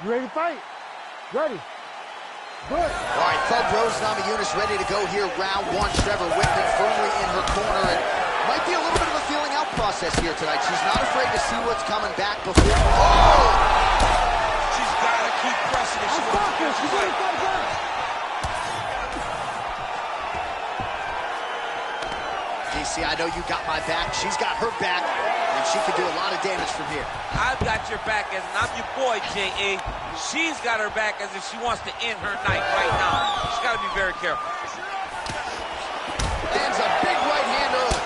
You ready to fight? Ready. Good. All right, Thug Rose Namajunas ready to go here. Round one. Trevor Whitman firmly in her corner. And might be a little bit of a feeling out process here tonight. She's not afraid to see what's coming back before. Oh! She's got to keep pressing if she wants to She's fight. DC, I know you got my back. She's got her back, and she can do a lot of damage from here. I've got your back as I'm your boy, J.A. She's got her back as if she wants to end her night right now. She's got to be very careful. Lands a big right hand early.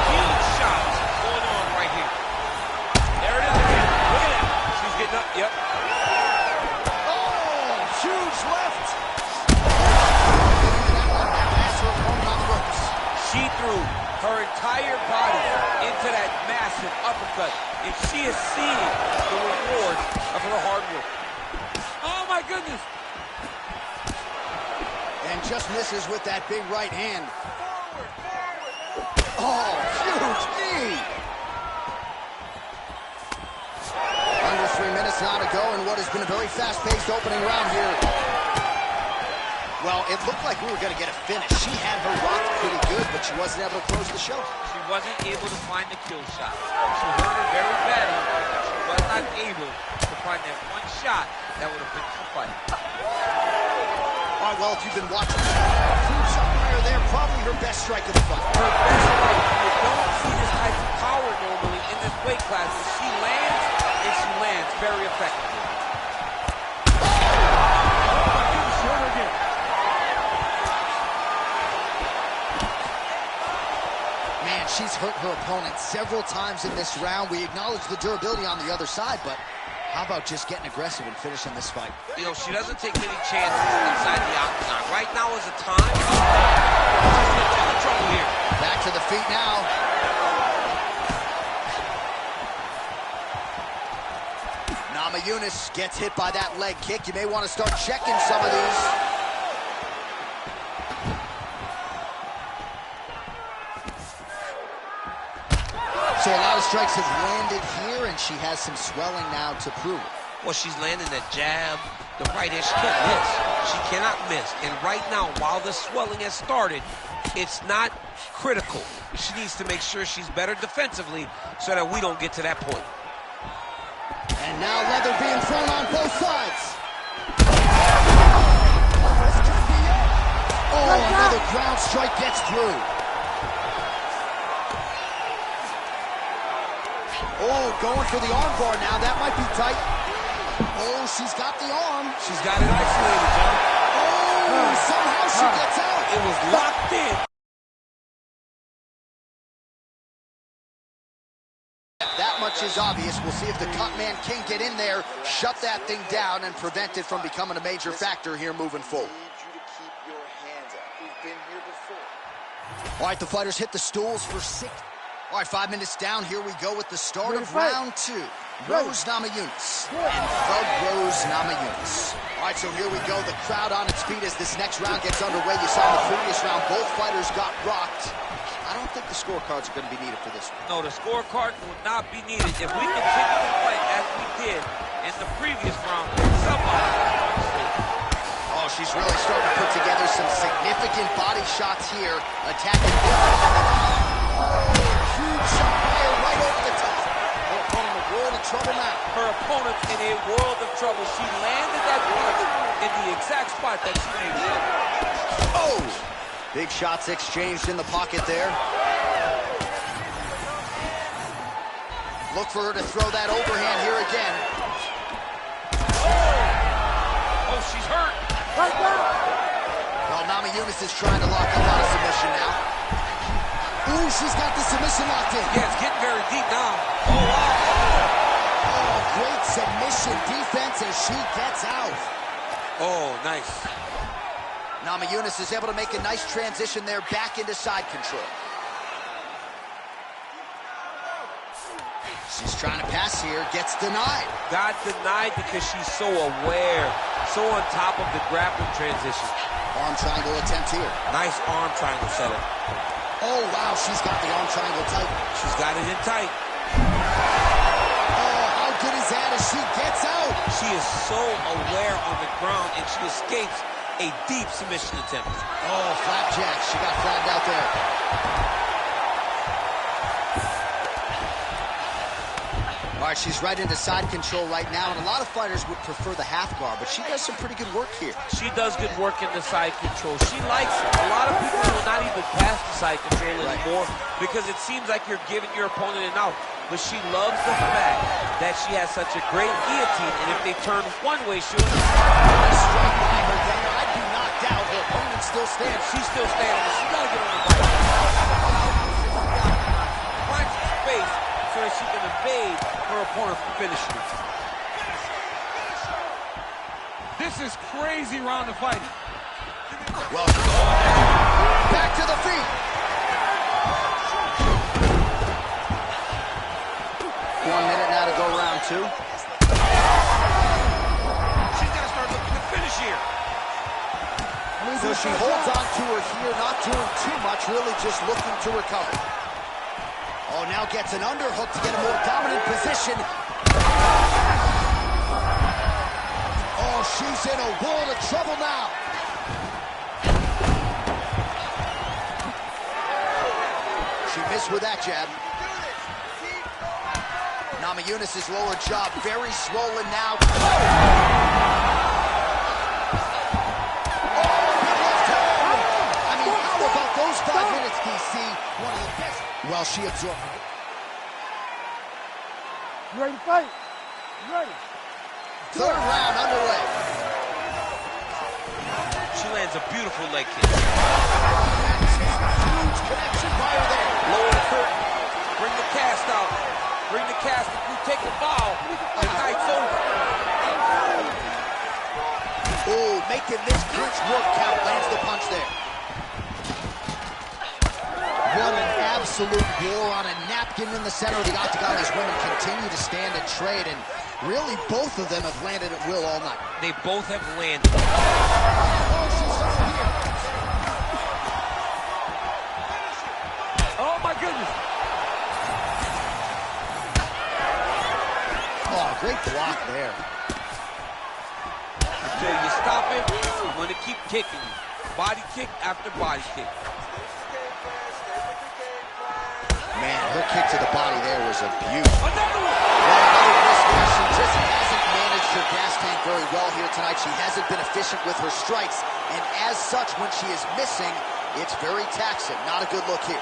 Huge shots going on right here. There it is again. Look at that. She's getting up. Yep. Oh, huge left. She threw her entire body into that massive uppercut, and she is seeing the reward of her hard work. Oh, my goodness. And just misses with that big right hand. Oh, huge knee. Under 3 minutes now to go in what has been a very fast-paced opening round here. Well, it looked like we were going to get a finish. She had her rocked pretty good, but she wasn't able to close the show. She wasn't able to find the kill shot. She hurt her very badly. She was not able to find that one shot that would have finished the fight. All right, well, if you've been watching, huge shot fire there, probably her best strike of the fight. Her best strike. You don't see this type of power normally in this weight class. She lands, and she lands very effectively. She's hurt her opponent several times in this round. We acknowledge the durability on the other side, but how about just getting aggressive and finishing this fight? You know, she doesn't take many chances inside the octagon. Right now is the time. She's in trouble here. Back to the feet now. Namajunas gets hit by that leg kick. You may want to start checking some of these. So a lot of strikes have landed here, and she has some swelling now to prove it. Well, she's landing that jab, the right hand. She can't miss. She cannot miss. And right now, while the swelling has started, it's not critical. She needs to make sure she's better defensively so that we don't get to that point. And now leather being thrown on both sides. Oh, another ground strike gets through. Oh, going for the arm bar now. That might be tight. Oh, she's got the arm. She's got it isolated, John. Oh, somehow she gets out. It was locked in. That much is obvious. We'll see if the cut man can get in there, shut that thing down, and prevent it from becoming a major factor here moving forward. All right, the fighters hit the stools for 6. All right, 5 minutes down. Here we go with the start of round 2. Rose Namajunas and Thug Rose Namajunas. All right, so here we go. The crowd on its feet as this next round gets underway. You saw in the previous round, both fighters got rocked. I don't think the scorecards are going to be needed for this one. No, the scorecard will not be needed. If we continue to fight as we did in the previous round, somebody is going to sleep. Oh, she's really starting to put together some significant body shots here, attacking. Huge shot fire right over the top. Her opponent in a world of trouble now. Her opponent in a world of trouble. She landed that punch in the exact spot that she needed. Oh! Big shots exchanged in the pocket there. Look for her to throw that overhand here again. Oh, she's hurt. Right now. Well, Namajunas is trying to lock up on a submission now. Ooh, she's got the submission locked in. Yeah, it's getting very deep now. Oh, wow. Oh, great submission defense as she gets out. Oh, nice. Namajunas is able to make a nice transition there back into side control. She's trying to pass here, gets denied. Got denied because she's so aware, so on top of the grappling transition. Arm triangle attempt here. Nice arm triangle setup. Oh, wow, she's got the arm triangle tight. She's got it in tight. she gets out. She is so aware on the ground, and she escapes a deep submission attempt. Oh, flapjack. She got flattened out there. All right, she's right into side control right now, and a lot of fighters would prefer the half guard, but she does some pretty good work here. She does good work in the side control. She likes it. A lot of people will not even pass the side control anymore because it seems like you're giving your opponent an out. But she loves the fact that she has such a great guillotine, and if they turn one way, she'll Strike by her there. I'd be knocked out. Her opponent still stands. She's still standing, but she's got to get on the bike. Find some space so that she can evade her opponent from finishing it. This is crazy round of fighting. Well, back to the feet. 1 minute now to go, round 2. She's got to start looking to finish here. So she holds on to her here, not doing too much, really just looking to recover. Oh, now gets an underhook to get a more dominant position. Oh, she's in a world of trouble now. She missed with that jab. Namajunas' lower jaw very swollen now. I mean, how about those 5 minutes, DC? One of the best. Well, she absorbed. You ready to fight? You ready? Third round underway. She lands a beautiful leg kick. Huge connection by her there. Lower the curtain. Bring the cast out. Bring the cast. If you take a bow, the night's over. Oh, making this clinch work count. Lands the punch there. What an absolute war on a napkin in the center of the octagon. These women continue to stand and trade, and really both of them have landed at will all night. They both have landed. Oh, my goodness. Oh, great block there. Until you stop it, you're going to keep kicking. Body kick after body kick. Man, her kick to the body there was a beauty. Another one! Well, another miss there. She just hasn't managed her gas tank very well here tonight. She hasn't been efficient with her strikes, and as such, when she is missing, it's very taxing. Not a good look here.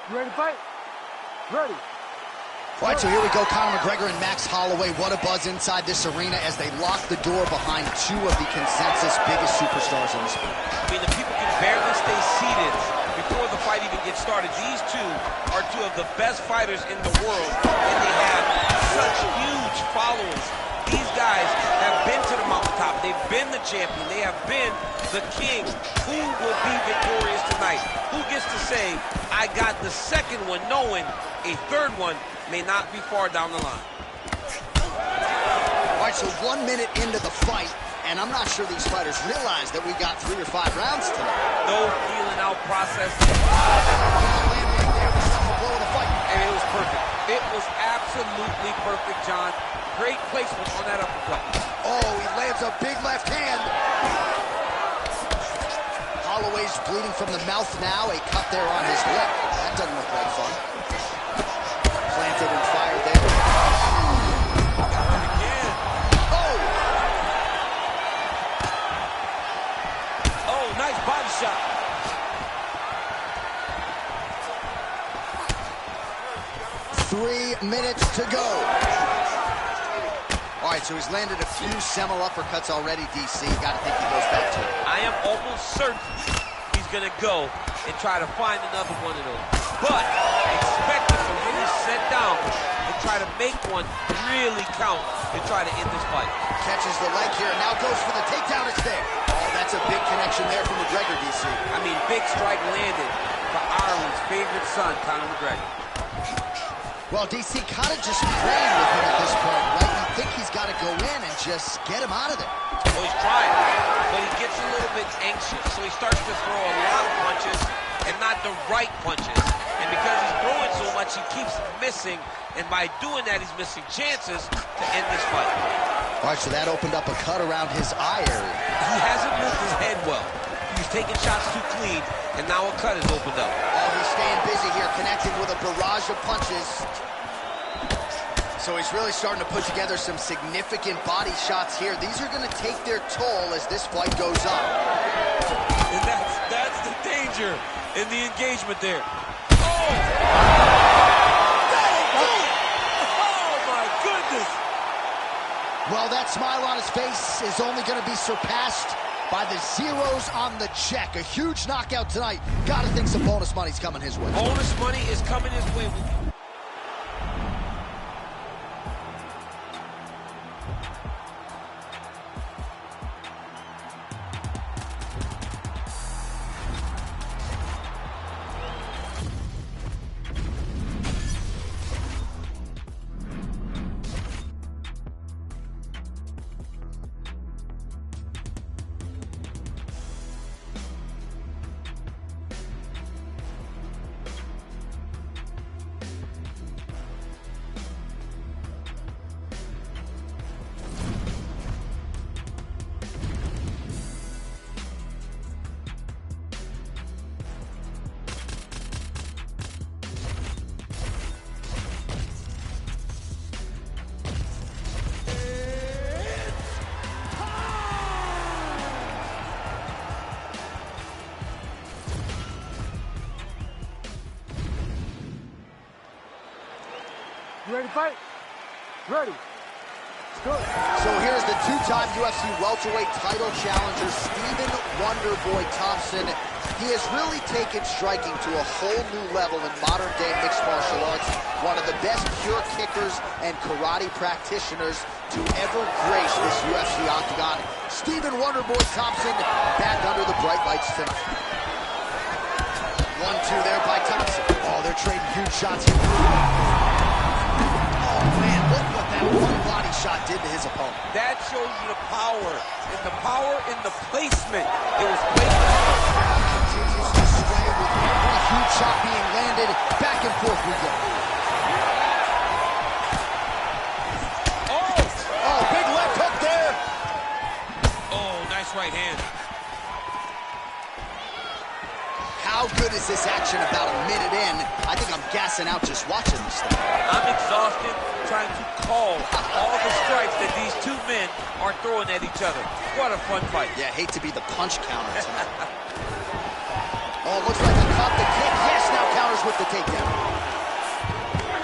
You ready to fight? Ready. All right, so here we go, Conor McGregor and Max Holloway. What a buzz inside this arena as they lock the door behind two of the consensus biggest superstars in the sport. I mean, the people can barely stay seated before the fight even gets started. These two are two of the best fighters in the world, and they have such huge followings. These guys have been to the mountaintop. They've been the champion. They have been the king. Who will be victorious tonight? Who gets to say, I got the second one knowing a third one may not be far down the line. All right, so 1 minute into the fight, and I'm not sure these fighters realize that we got 3 or 5 rounds tonight. No feeling out process. And it was perfect. It was absolutely perfect, John. Great placement on that uppercut. Oh, he lands a big left hand. Holloway's bleeding from the mouth now. A cut there on his lip. That doesn't look like fun. Planted and fired there. Again. Oh! Oh, nice body shot. 3 minutes to go. All right, so he's landed a few seminal uppercuts already, DC. You got to think he goes back to it. I am almost certain he's going to go and try to find another one of those. But expect him to really sit down and try to make one really count to try to end this fight. Catches the leg here and now goes for the takedown. It's there. Oh, that's a big connection there from McGregor, DC. I mean, big strike landed for Ireland's favorite son, Conor McGregor. Well, DC kind of just praying with him at this point, right? You think he's got to go in and just get him out of there. Well, he's trying, but he gets a little bit anxious, so he starts to throw a lot of punches and not the right punches. And because he's throwing so much, he keeps missing, and by doing that, he's missing chances to end this fight. All right, so that opened up a cut around his eye area. He hasn't moved his head well. He's taking shots too clean, and now a cut has opened up. Oh, he's staying busy here, connecting with a barrage of punches. So he's really starting to put together some significant body shots here. These are going to take their toll as this fight goes on. And that's the danger in the engagement there. Oh! Oh, my goodness! Well, that smile on his face is only going to be surpassed by the zeros on the check. A huge knockout tonight. Gotta think some bonus money's coming his way. Bonus money is coming his way. You ready to fight? Ready. Let's go. So here's the 2-time UFC welterweight title challenger, Stephen Wonderboy Thompson. He has really taken striking to a whole new level in modern-day mixed martial arts. One of the best pure kickers and karate practitioners to ever grace this UFC octagon. Stephen Wonderboy Thompson back under the bright lights tonight. 1-2 there by Thompson. Oh, they're trading huge shots here. Oh, man, look what that one body shot did to his opponent. That shows you the power, and the power in the placement. It was placement. Continues to sway with every huge shot being landed. Back and forth we go. Oh, big left hook there. Oh, nice right hand. How good is this action about a minute in? I think I'm gassing out just watching this thing. I'm exhausted trying to call all the strikes that these two men are throwing at each other. What a fun fight. Yeah, hate to be the punch counter tonight. Oh, looks like he caught the kick. Yes, now counters with the takedown.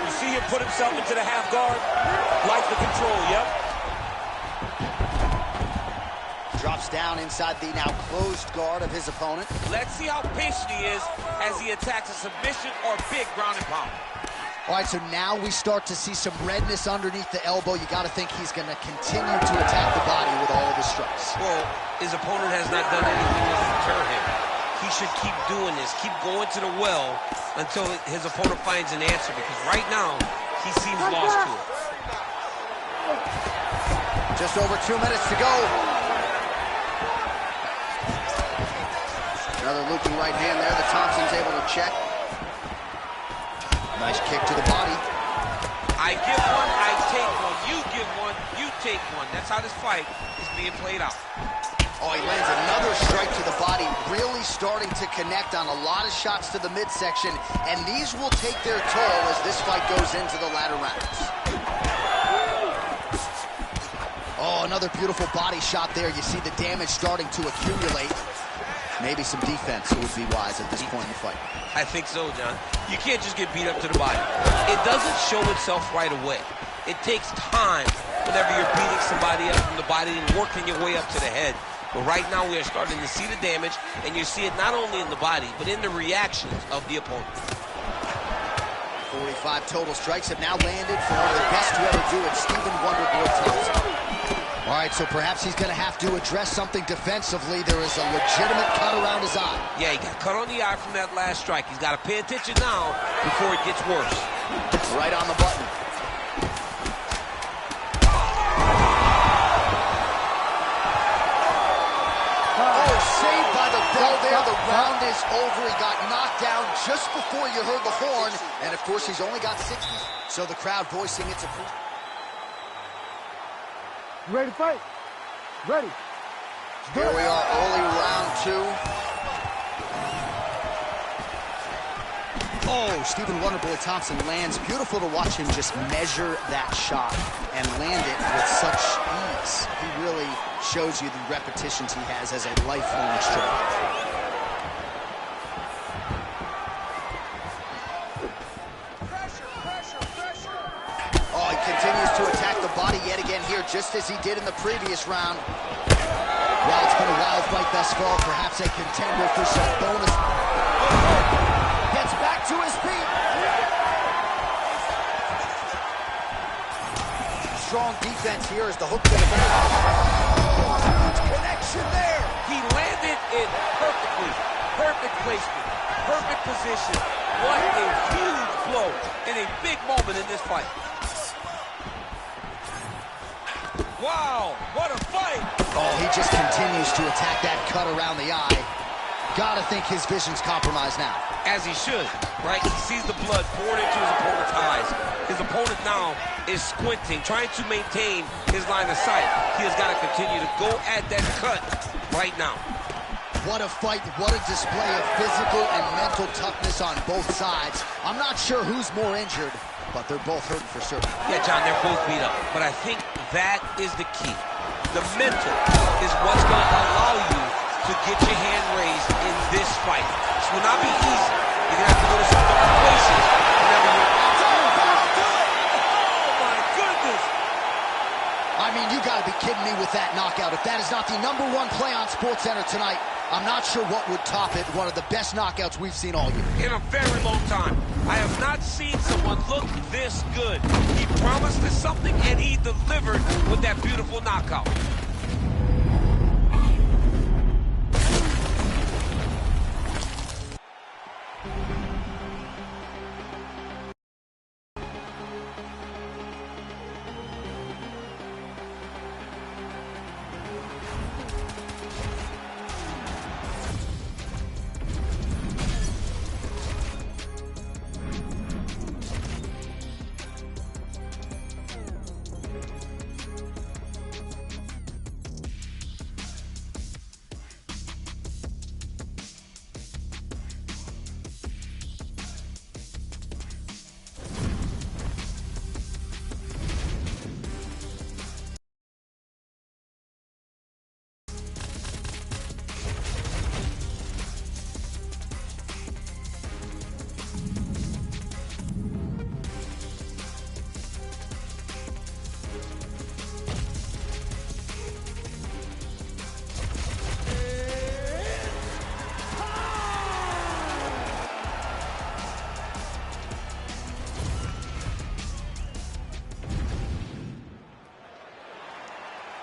You see him put himself into the half guard? Like the control, yep. Drops down inside the now closed guard of his opponent. Let's see how patient he is as he attacks a submission or big ground and pound. All right, so now we start to see some redness underneath the elbow. You got to think he's going to continue to attack the body with all of his strikes. Well, his opponent has not done anything to deter him. he should keep doing this, keep going to the well until his opponent finds an answer, because right now, he seems lost to it. Just over 2 minutes to go. Another looping right hand there that Thompson's able to check. Nice kick to the body. I give one, I take one. You give one, you take one. That's how this fight is being played out. Oh, he lands another strike to the body, really starting to connect on a lot of shots to the midsection, and these will take their toll as this fight goes into the latter rounds. Oh, another beautiful body shot there. You see the damage starting to accumulate. Maybe some defense would be wise at this point in the fight. I think so, John. You can't just get beat up to the body. It doesn't show itself right away. It takes time whenever you're beating somebody up from the body and working your way up to the head. But right now we are starting to see the damage, and you see it not only in the body, but in the reactions of the opponent. 45 total strikes have now landed for one of the best to ever do it, Stephen Wonderboy Thompson. All right, so perhaps he's going to have to address something defensively. There is a legitimate cut around his eye. Yeah, he got cut on the eye from that last strike. He's got to pay attention now before it gets worse. Right on the button. Oh, saved by the bell there. The round is over. He got knocked down just before you heard the horn. And, of course, he's only got 60. So the crowd voicing its approval. You ready to fight? Ready. Here we are, early round 2. Oh, Stephen Wonderboy Thompson lands. Beautiful to watch him just measure that shot and land it with such ease. He really shows you the repetitions he has as a lifelong striker. Continues to attack the body yet again here, just as he did in the previous round. Well, it's been a wild fight thus far, perhaps a contender for some bonus. Gets back to his feet. Strong defense here as the hook to the back. Connection there. He landed it perfectly. Perfect placement. Perfect position. What a huge blow in a big moment in this fight. Wow, what a fight! Oh, he just continues to attack that cut around the eye. Gotta think his vision's compromised now. As he should, right? He sees the blood pouring into his opponent's eyes. His opponent now is squinting, trying to maintain his line of sight. He has got to continue to go at that cut right now. What a fight, what a display of physical and mental toughness on both sides. I'm not sure who's more injured, but they're both hurting for certain. Yeah, John, they're both beat up. But I think that is the key. The mental is what's going to allow you to get your hand raised in this fight. This will not be easy. You're going to have to go to some dark places. Oh, my goodness. I mean, you got to be kidding me with that knockout. If that is not the #1 play on SportsCenter tonight, I'm not sure what would top it. One of the best knockouts we've seen all year. In a very long time. I have not seen someone look this good. He promised us something, and he delivered with that beautiful knockout.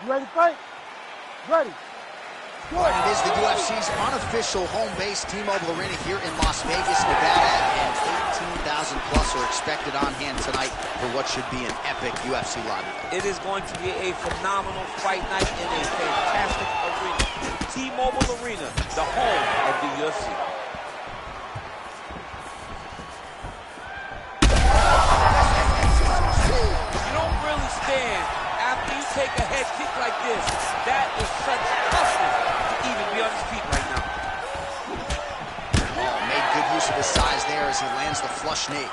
You ready to fight? Ready. Right, it is the UFC's unofficial home base, T-Mobile Arena here in Las Vegas, Nevada, and 18,000 plus are expected on hand tonight for what should be an epic UFC live event. It is going to be a phenomenal fight night in a fantastic arena. T-Mobile Arena, the home of the UFC. You don't really stand after you take a head kick like this. That is such toughness to even be on his feet right now. Oh, made good use of his size there as he lands the flush knee.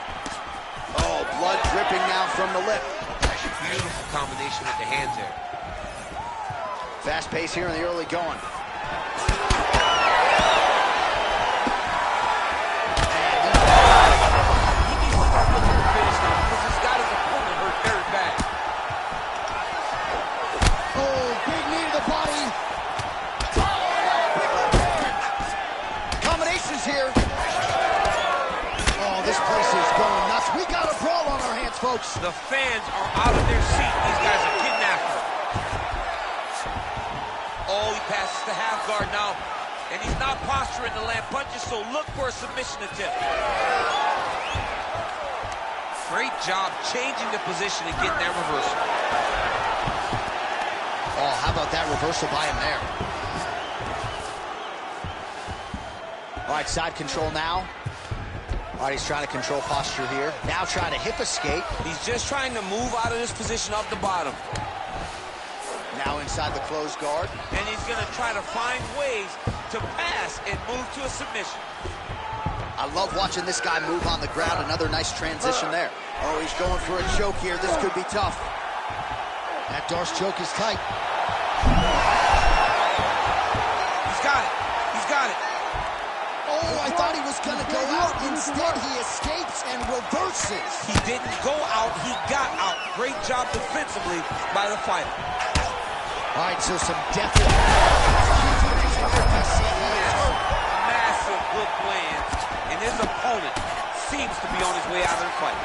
Oh, blood dripping now from the lip. Beautiful combination with the hands there. Fast pace here in the early going. Here. Oh, this place is going nuts. We got a brawl on our hands, folks. The fans are out of their seat. These guys are getting after him. Oh, he passes the half guard now. And he's not posturing to land punches, so look for a submission attempt. Great job changing the position and getting that reversal. Oh, how about that reversal by him there? All right, side control now. All right, he's trying to control posture here. Now trying to hip escape. He's just trying to move out of this position off the bottom. Now inside the closed guard. And he's going to try to find ways to pass and move to a submission. I love watching this guy move on the ground. Another nice transition there. Oh, he's going for a choke here. This could be tough. That Darce choke is tight. He's got it. He's got it. Oh, I thought he was going to go out. Instead, he escapes and reverses. He didn't go out. He got out. Great job defensively by the fighter. All right, so some definite... Massive good plans, and his opponent seems to be on his way out of the fight.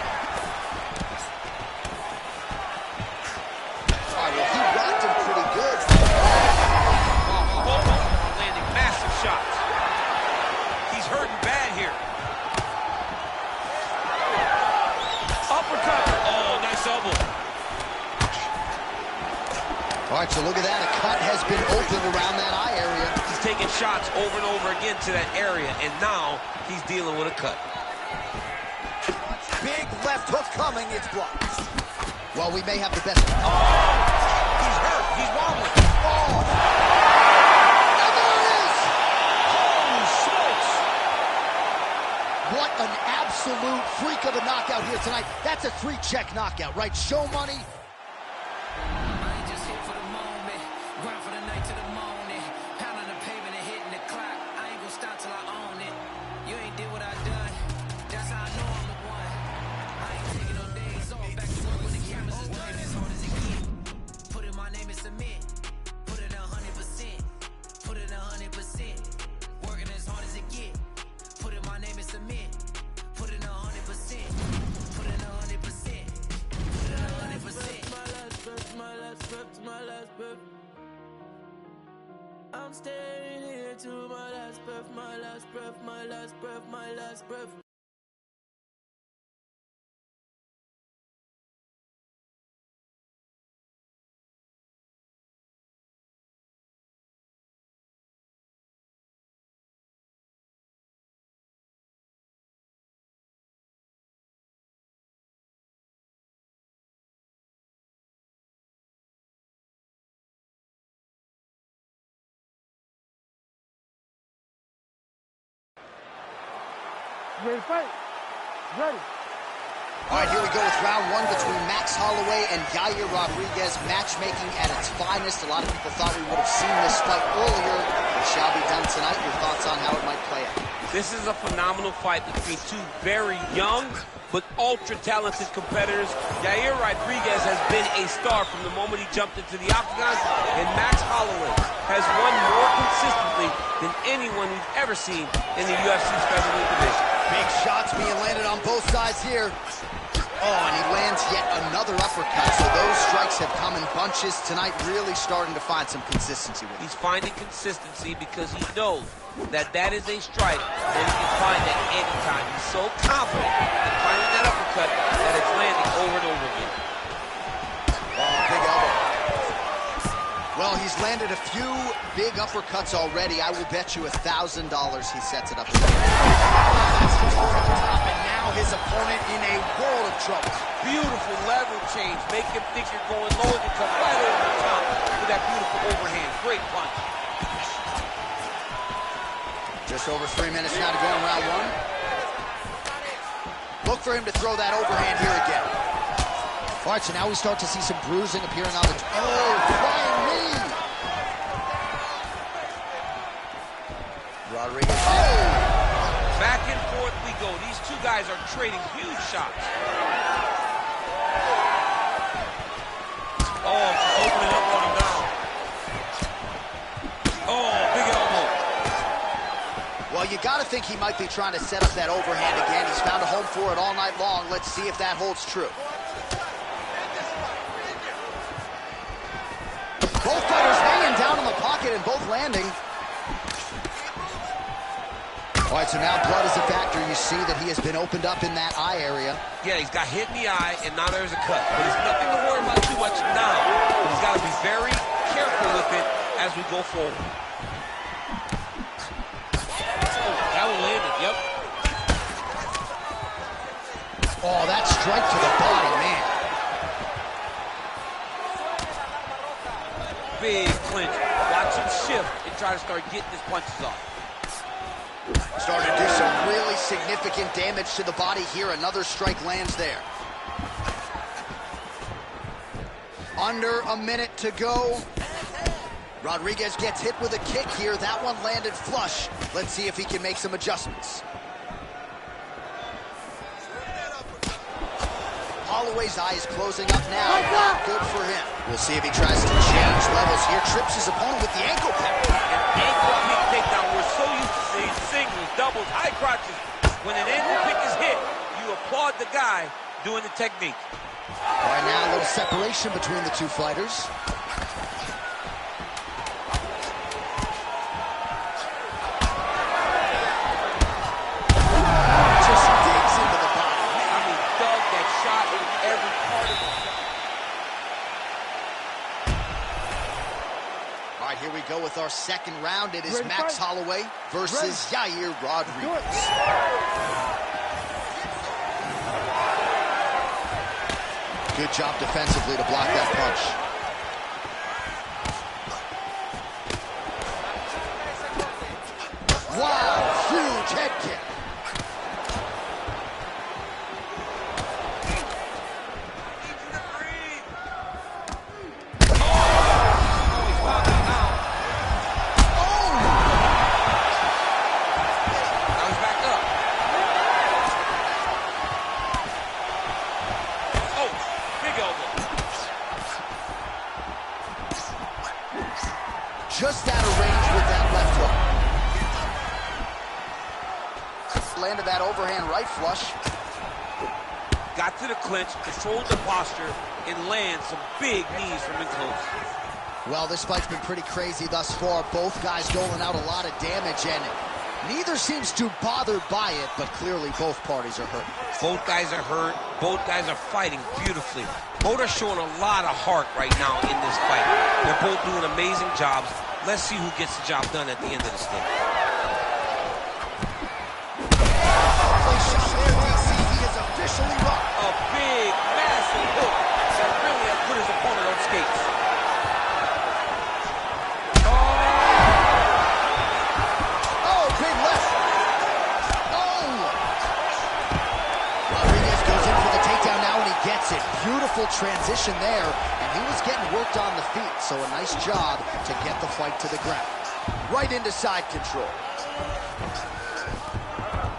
All right, well, he rocked him pretty good. Both are landing massive shots. He's hurting bad here. Uppercut. Oh, nice elbow. All right, so look at that. A cut has been opened around that eye area. He's taking shots over and over again to that area, and now he's dealing with a cut. Big left hook coming. It's blocked. Well, we may have the best. Oh! He's hurt. He's wobbling. Oh! And there it is! Holy smokes! What an absolute freak of a knockout here tonight. That's a 3-check knockout, right? Show money. I'm staying here to my last breath, my last breath, my last breath, my last breath. Ready to fight? Ready. All right, here we go with round one between Max Holloway and Yair Rodriguez. Matchmaking at its finest. A lot of people thought we would have seen this fight earlier. It shall be done tonight. Your thoughts on how it might play out? This is a phenomenal fight between two very young but ultra-talented competitors. Yair Rodriguez has been a star from the moment he jumped into the octagon, and Max Holloway has won more consistently than anyone we've ever seen in the UFC's featherweight division. Big shots being landed on both sides here. Oh, and he lands yet another uppercut. So those strikes have come in bunches tonight, really starting to find some consistency with it. He's finding consistency because he knows that that is a strike that he can find at any time. He's so confident in finding that uppercut that it's landing over and over again. Oh, big elbow. Well, he's landed a few big uppercuts already. I will bet you $1,000 he sets it up. And now his opponent in a world of trouble. Beautiful level change. Make him think you're going low and you come right over the top with that beautiful overhand. Great punch. Just over 3 minutes now to go in round one. Look for him to throw that overhand here again. All right, so now we start to see some bruising appearing on the... Oh, flying knee! Rodriguez. Oh! Back and forth we go. These two guys are trading huge shots. Oh, just opening up on him now. Oh, big elbow. Well, you got to think he might be trying to set up that overhand again. He's found a home for it all night long. Let's see if that holds true. Both fighters hanging down in the pocket and both landing. All right, so now blood is a factor. You see that he has been opened up in that eye area. Yeah, he's got hit in the eye, and now there's a cut. But it's nothing to worry about too much now. He's got to be very careful with it as we go forward. Oh, that one landed, yep. Oh, that strike to the body, man. Big clinch. Watch him shift and try to start getting his punches off. Starting to do some really significant damage to the body here. Another strike lands there. Under a minute to go. Rodriguez gets hit with a kick here. That one landed flush. Let's see if he can make some adjustments. Holloway's eye is closing up now. Not good for him. We'll see if he tries to change levels here. Trips his opponent with the ankle pick. An ankle pick takedown. We're so used to seeing singles, doubles, high crotches. When an ankle pick is hit, you applaud the guy doing the technique. All right, now a little separation between the two fighters. Just digs into the body. I mean, dug that shot in every part of it. All right, here we go with our second round. It is Max Holloway versus Yair Rodriguez. Good job defensively to block that punch. Wow, huge head kick. Just out of range with that left hook. Landed that overhand right flush. Got to the clinch, controlled the posture, and lands some big knees from in close. Well, this fight's been pretty crazy thus far. Both guys doling out a lot of damage, and neither seems too bothered by it, but clearly both parties are hurt. Both guys are hurt. Both guys are fighting beautifully. Both are showing a lot of heart right now in this fight. They're both doing amazing jobs. Let's see who gets the job done at the end of this thing. He is officially rocked. A big, massive hook that really has put his opponent on skates. Oh, big left. Oh! Rodriguez goes in for the takedown now, and he gets it. Beautiful transition there, and he was getting worked on the feet, so a nice job to get the fight to the ground. Right into side control.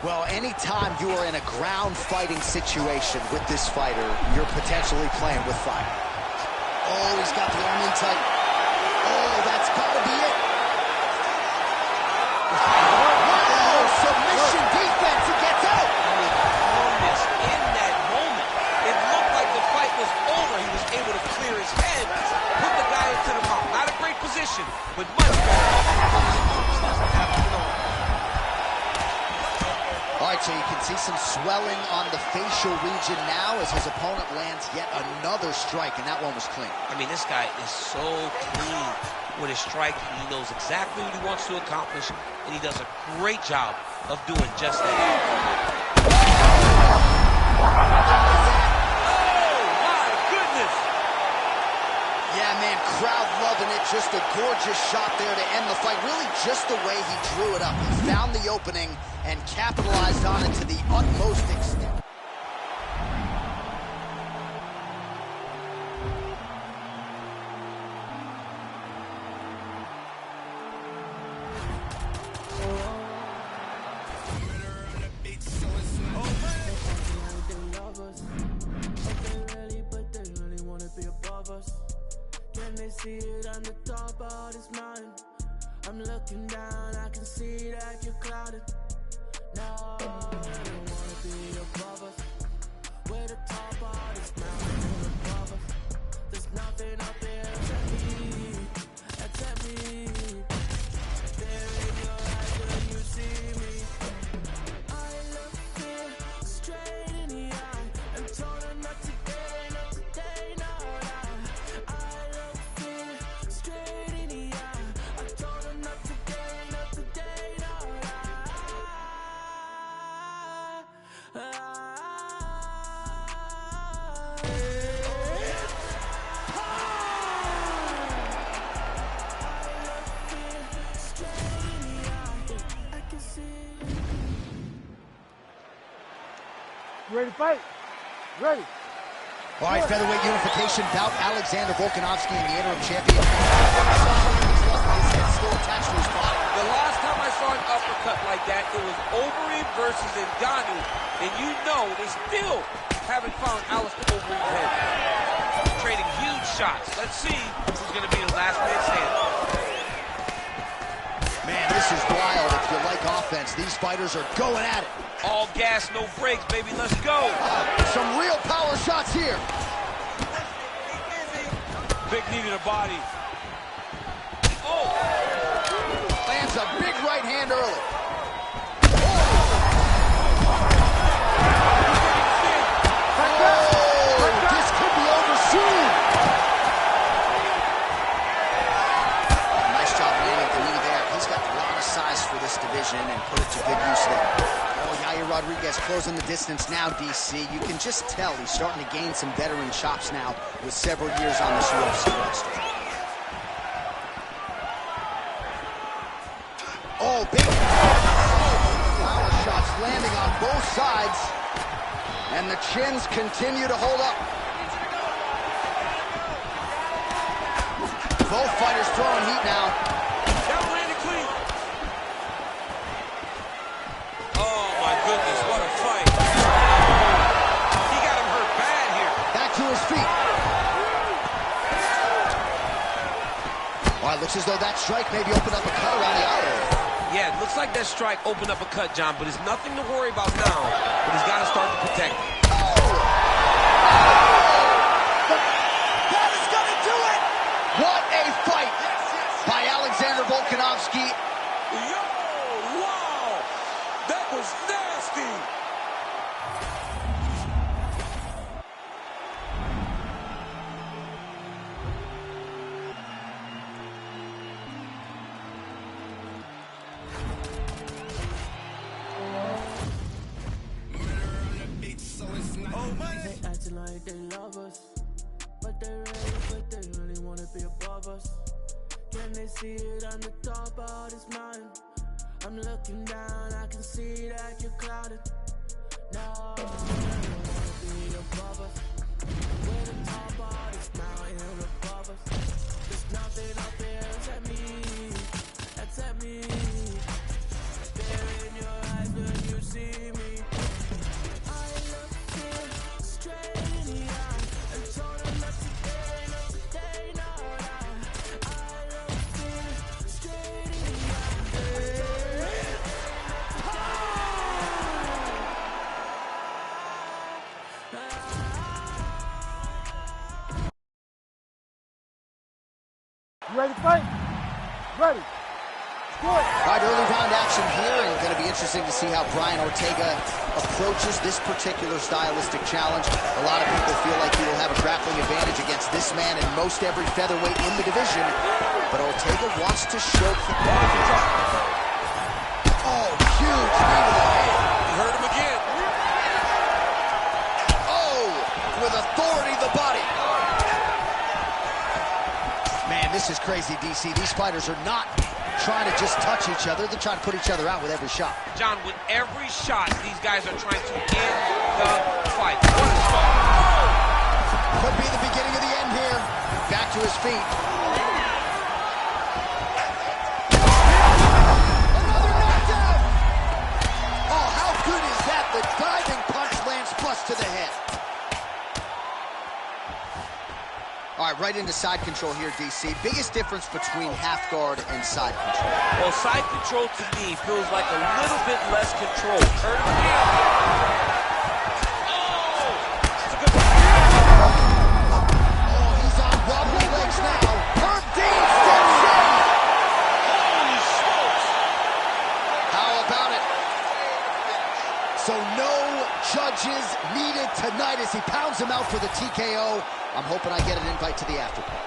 Well, anytime you are in a ground fighting situation with this fighter, you're potentially playing with fire. Oh, he's got the arm in tight. Oh, that's gotta be it. Wow, submission defense, he gets out. Calmness in that moment. It See some swelling on the facial region now as his opponent lands yet another strike, and that one was clean. I mean, this guy is so clean with his striking. He knows exactly what he wants to accomplish, and he does a great job of doing just that. Oh, my goodness! Yeah, man, crowd loving it. Just a gorgeous shot there to end the fight. Really just the way he drew it up. He found the opening and capitalized on it to the utmost extent. See it on the top of his mind. I'm looking down, I can see that you're clouded. No, I don't wanna be above us. We're the top of this mountain above us. There's nothing up there except me, except me. There in your eyes when you see me. I look fear straight in the eye and told her not today, not today, no. Ready to fight? Ready. All right, featherweight unification bout. Alexander Volkanovski and the interim champion. His head still attached to his body. The last time I saw an uppercut like that, it was Overeem versus Ngannou, and you know they still haven't found Alistair Overeem's head. Trading huge shots. Let's see who's going to be the last man standing. Man, this is wild. If you like offense, these fighters are going at it. All gas, no brakes, baby. Let's go. Some real power shots here. Big knee to the body. Oh! Lands a big right hand early. Oh, this could be over soon. Nice job landing the knee there. He's got a lot of size for this division and put it to good use there. Yair Rodriguez closing the distance now, DC. You can just tell he's starting to gain some veteran chops now with several years on this UFC roster. Oh, big power shots landing on both sides. And the chins continue to hold up. Both fighters throwing heat now. That landed clean. Oh, my goodness, what a fight. He got him hurt bad here. Back to his feet. All right, looks as though that strike maybe opened up a cut around the eye. Yeah, it looks like that strike opened up a cut, John, but it's nothing to worry about now. But he's got to start to protect it. That is going to do it! What a fight by Alexander Volkanovski. Yo, wow! That was nasty! They acting like they love us, but they really wanna be above us. Can they see it on the top of this mountain? I'm looking down, I can see that you're clouded. No, I don't wanna be above us. We're the top of this mountain above us. There's nothing up there except me, except me. There in your eyes when you see me. You ready to fight? Ready. All right, early round action here, and going to be interesting to see how Brian Ortega approaches this particular stylistic challenge. A lot of people feel like he will have a grappling advantage against this man and most every featherweight in the division, but Ortega wants to show... Oh, huge knee to the head. You heard him again. Oh, with authority the body. Man, this is crazy, DC. These fighters are not trying to just touch each other. They're trying to put each other out with every shot. John, with every shot, these guys are trying to end the fight. What a start. Could be the beginning of the end here. Back to his feet. Another knockdown! Oh, how good is that? The diving punch lands flush to the head. All right, right into side control here, DC. Biggest difference between half guard and side control. Well, side control to me feels like a little bit less control. Heard him again. Oh! That's a good one. Oh, he's on wobbly legs now. Herb Dean steps in. Holy smokes! How about it? So no judges needed tonight as he pounds him out for the TKO. I'm hoping I get an invite to the after party.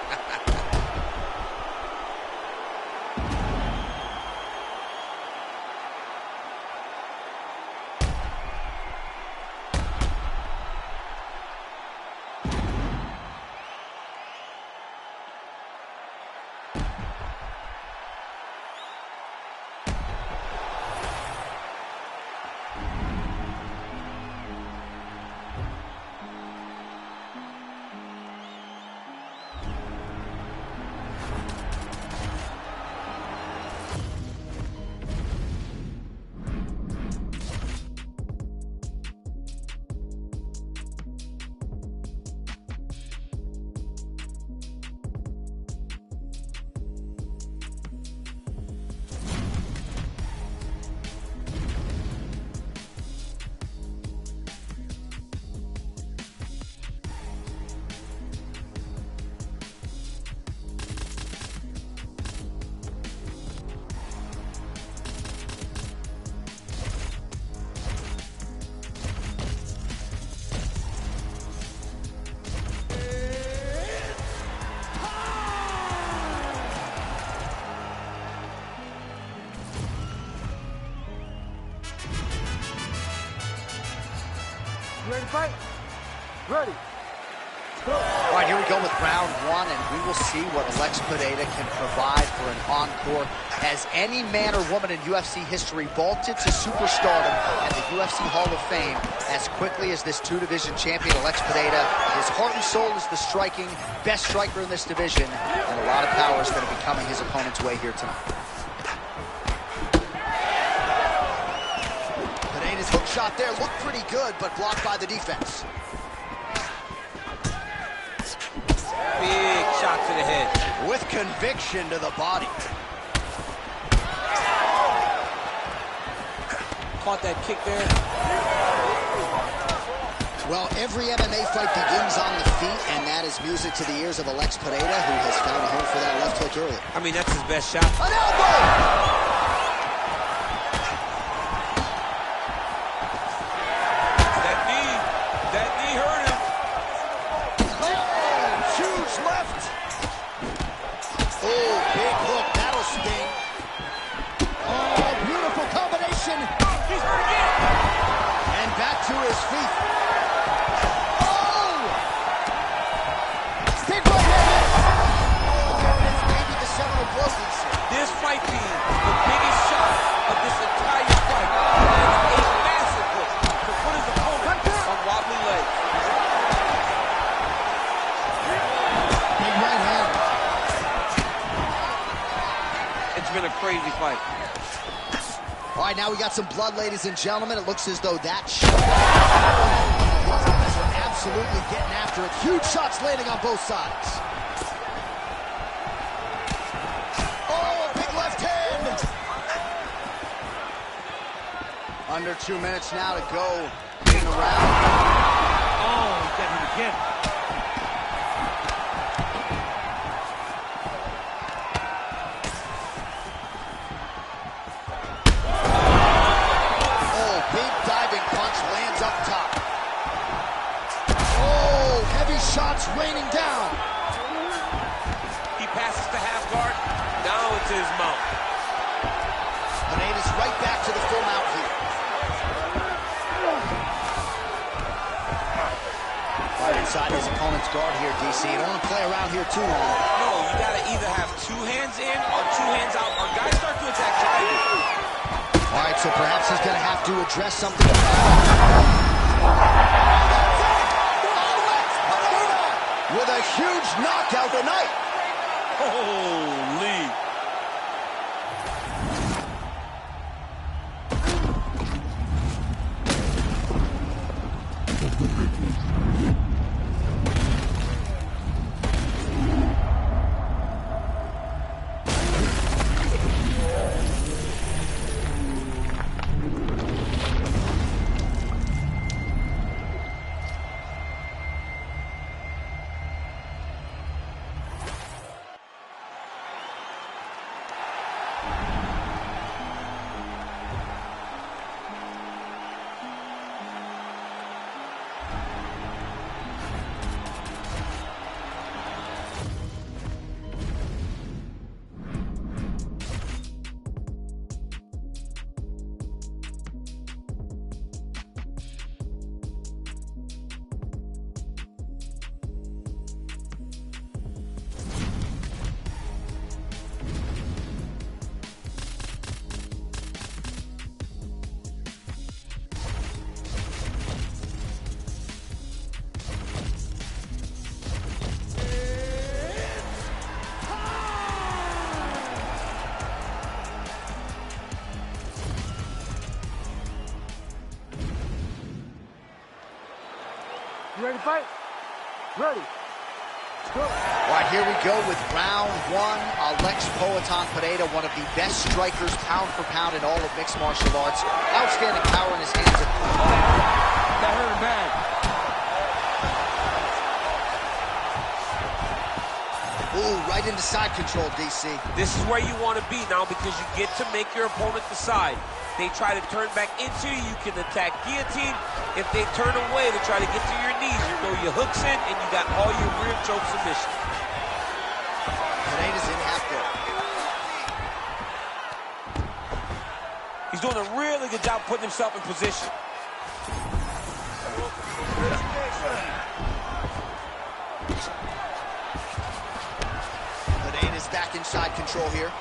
You ready to fight? Ready. All right, here we go with round one, and we will see what Alex Pineda can provide for an encore. Has any man or woman in UFC history vaulted to superstardom and the UFC Hall of Fame as quickly as this two-division champion, Alex Pineda? His heart and soul is the striking, best striker in this division, and a lot of power is going to be coming his opponent's way here tonight. Pineda's hook shot there looked pretty good, but blocked by the defense. Big shot to the head. With conviction to the body. Caught that kick there. Well, every MMA fight begins on the feet, and that is music to the ears of Alex Pineda, who has found a home for that left hook earlier. I mean, that's his best shot. An elbow! That knee hurt him. Oh, huge left. Oh, big hook. That'll sting. Oh, beautiful combination. He's hurt again. And back to his feet. Oh! Big right hand. Oh, there it is. Maybe the seminal blow. This might be the biggest shot of this entire fight. And a massive hook to put his opponent on wobbly legs. Big right hand. It's been a crazy fight. All right, now we got some blood, ladies and gentlemen. It looks as though that shot. These guys are absolutely getting after it. Huge shots landing on both sides. Oh, big left hand. Under 2 minutes now to go in the round. Oh, he got him again. up top. Oh, heavy shots raining down. He passes to half guard. Now it's his mount. Pineda's right back to the full mount here. Right inside his opponent's guard here, DC. You don't want to play around here too long. No, you got to either have 2 hands in or 2 hands out, or guys start to attack driving. All right, so perhaps he's going to have to address something. With a huge knockout tonight. Holy. You ready to fight? Ready. Go. All right, here we go with round 1. Alex Pineda, one of the best strikers pound for pound in all of mixed martial arts. Outstanding power in his hands. That hurt him bad. Ooh, right into side control, DC. This is where you want to be now because you get to make your opponent decide. They try to turn back into you, you can attack guillotine. If they turn away to try to get to your knees, you throw your hooks in and you got all your rear choke submission. Pineda's in half guard. He's doing a really good job putting himself in position. Pineda's back inside control here.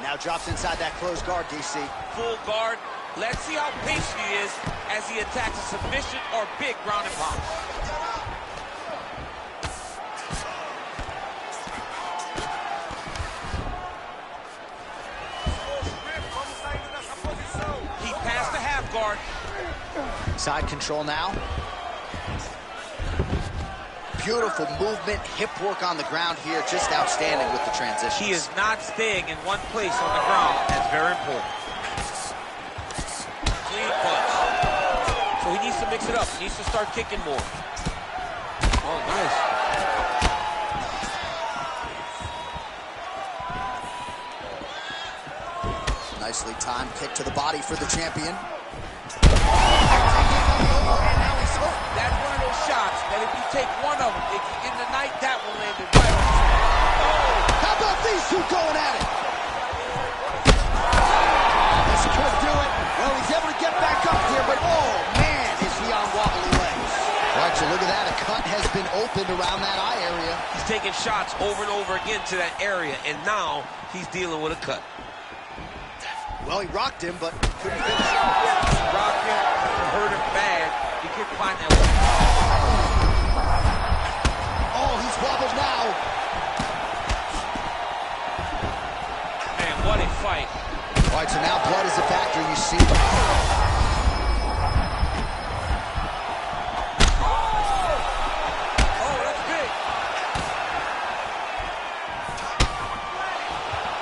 Now drops inside that closed guard, DC. Full guard. Let's see how patient he is as he attacks a submission or big ground and pound. He passed the half guard. Side control now. Beautiful movement, hip work on the ground here, just outstanding with the transitions. He is not staying in one place on the ground. That's very important. Clean punch. So he needs to mix it up. He needs to start kicking more. Oh, nice. Nicely timed kick to the body for the champion. That's one of those shots that if you take one of them, in the night, that one landed right on. Oh! How about these two going at it? This could do it. Well, he's able to get back up here, but oh, man, is he on wobbly legs. All right, so look at that. A cut has been opened around that eye area. He's taking shots over and over again to that area, and now he's dealing with a cut. Well, he rocked him, but couldn't finish it. Rocked him, hurt him bad. He couldn't find that way. Oh, he's wobbled now. Man, what a fight. All right, so now blood is a factor, you see. Oh, that's big.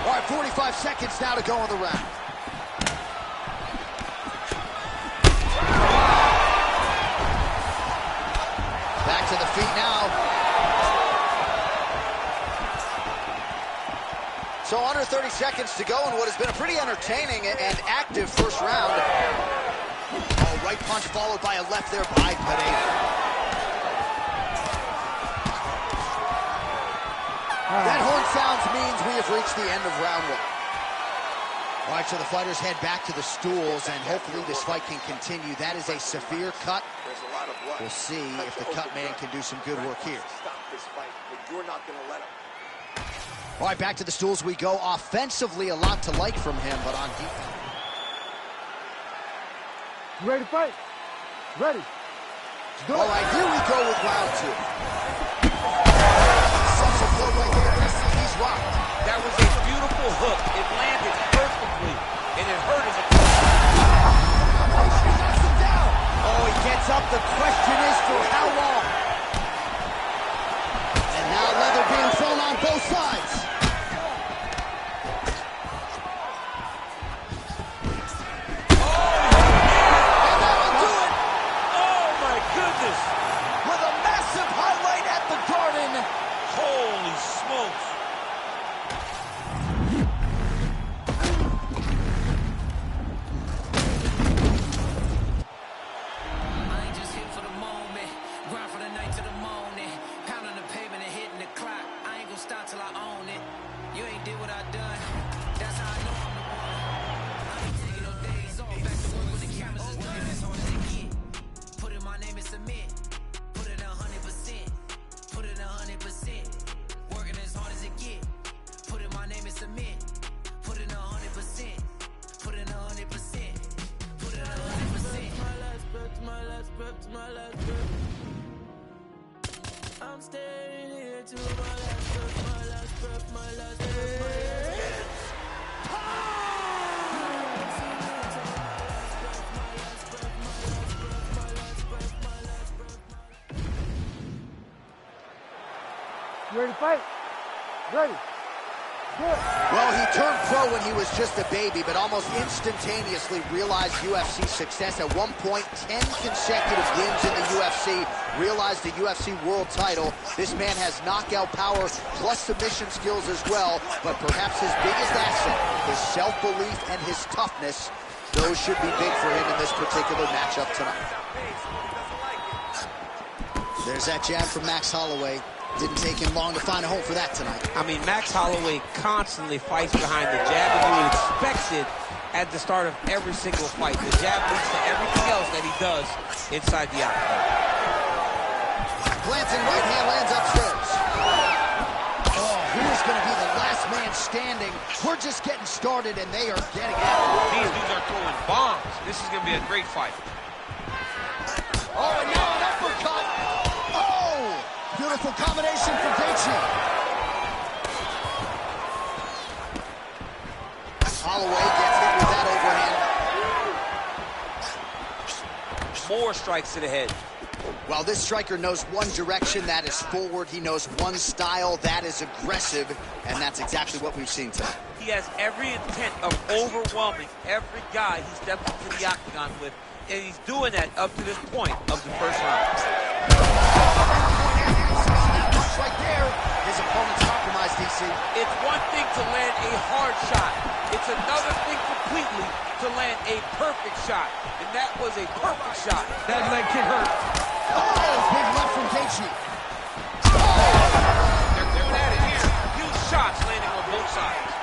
All right, 45 seconds now to go on the round. Back to the feet now. So under under 30 seconds to go in what has been a pretty entertaining and active first round. Oh, right punch followed by a left there by Pereira. That horn sounds means we have reached the end of round one. All right, so the fighters head back to the stools, and hopefully this fight can continue. That is a severe cut. We'll see if the cut man can do some good work here. All right, back to the stools we go. Offensively, a lot to like from him, but on defense. You ready to fight? Ready. All right, here we go with round two. Sets a blow right there. He's rocked. That was a beautiful hook. It landed perfectly, and it hurt as a Oh, he gets up. The question is for how long? And now leather being thrown on both sides. And that'll do it. Oh, my goodness. With a massive highlight at the Garden. Holy smokes. I'm staying here till my last breath, my last breath, my last breath, my last breath. You ready to fight? Ready. Good. Well, he turned pro when he was just a baby, but almost instantaneously realized UFC success. At one point, 10 consecutive wins in the UFC, realized the UFC world title. This man has knockout power plus submission skills as well, but perhaps his biggest asset, his self-belief and his toughness, those should be big for him in this particular matchup tonight. There's that jab from Max Holloway. Didn't take him long to find a home for that tonight. I mean, Max Holloway constantly fights behind the jab, and you would expect it at the start of every single fight. The jab leads to everything else that he does inside the octagon. Glancing right hand lands upstairs. Oh, who's going to be the last man standing? We're just getting started, and they are getting out. These dudes are throwing bombs. This is going to be a great fight. Oh, and now an uppercut. Oh! Beautiful combination for Gaethje. Holloway gets hit with that overhand. More strikes to the head. Well, this striker knows one direction, that is forward. He knows one style, that is aggressive, and that's exactly what we've seen tonight. He has every intent of overwhelming every guy he steps into the octagon with, and he's doing that up to this point of the first round. Right there, his opponent's compromised, DC. It's one thing to land a hard shot. It's another thing completely to land a perfect shot. And that was a perfect shot. That leg kick hurt. Oh, big left from Gaethje. They're going at it here. Huge shots landing on both sides.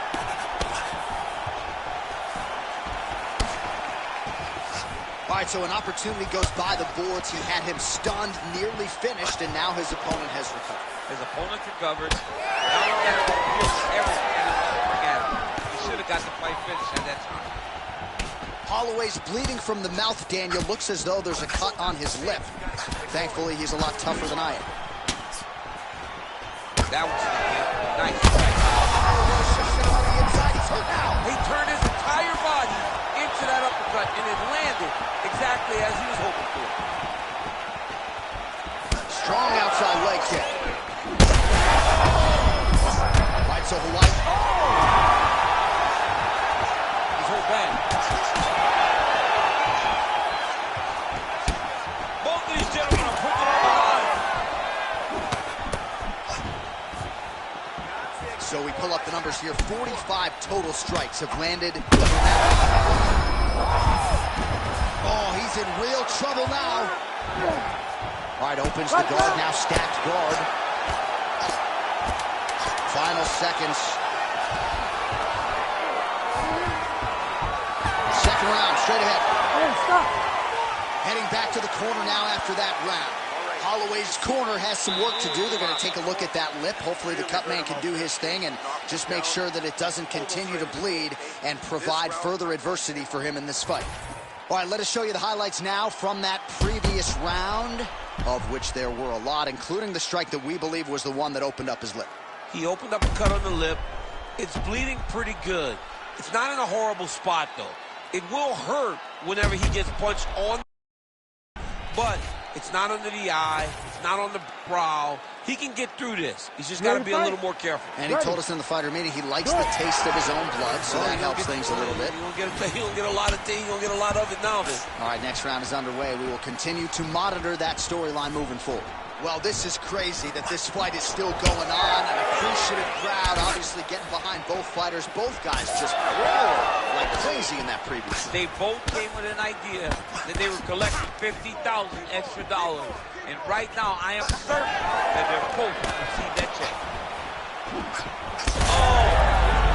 All right, so an opportunity goes by the boards. He had him stunned, nearly finished, and now his opponent has recovered. His opponent recovered. Now look at him. Everything at him. He should have got the fight finished at that time. Holloway's bleeding from the mouth, Daniel. Looks as though there's a cut on his lip. Thankfully, he's a lot tougher than I am. That was nice. He turned his entire body into that uppercut, and it landed exactly as he was hoping for. Strong outside leg kick. Right, so Hawaii. He's hurt bad. Both of these gentlemen are putting it on the line. So we pull up the numbers numbers here. 45 total strikes have landed. Oh, he's in real trouble now. All right, opens the guard, now stacked guard. Final seconds. Second round, straight ahead. Hey, stop. Heading back to the corner now after that round. Holloway's corner has some work to do. They're going to take a look at that lip. Hopefully the cut man can do his thing and just make sure that it doesn't continue to bleed and provide further adversity for him in this fight. All right, let us show you the highlights now from that previous round, of which there were a lot, including the strike that we believe was the one that opened up his lip. He opened up a cut on the lip. It's bleeding pretty good. It's not in a horrible spot, though. It will hurt whenever he gets punched on, but it's not under the eye. It's not on the brow. He can get through this. He's just got to be a little more careful. And he told us in the fighter meeting he likes the taste of his own blood, so that helps things a little bit. You don't get a lot of thing. You don't get a lot of it now. All right, next round is underway. We will continue to monitor that storyline moving forward. Well, this is crazy that this fight is still going on. An appreciative crowd obviously getting behind both fighters. Both guys just roll like crazy in that previous. They both came with an idea that they were collecting $50,000 extra dollars. And right now, I am certain that they're both going to receive that check.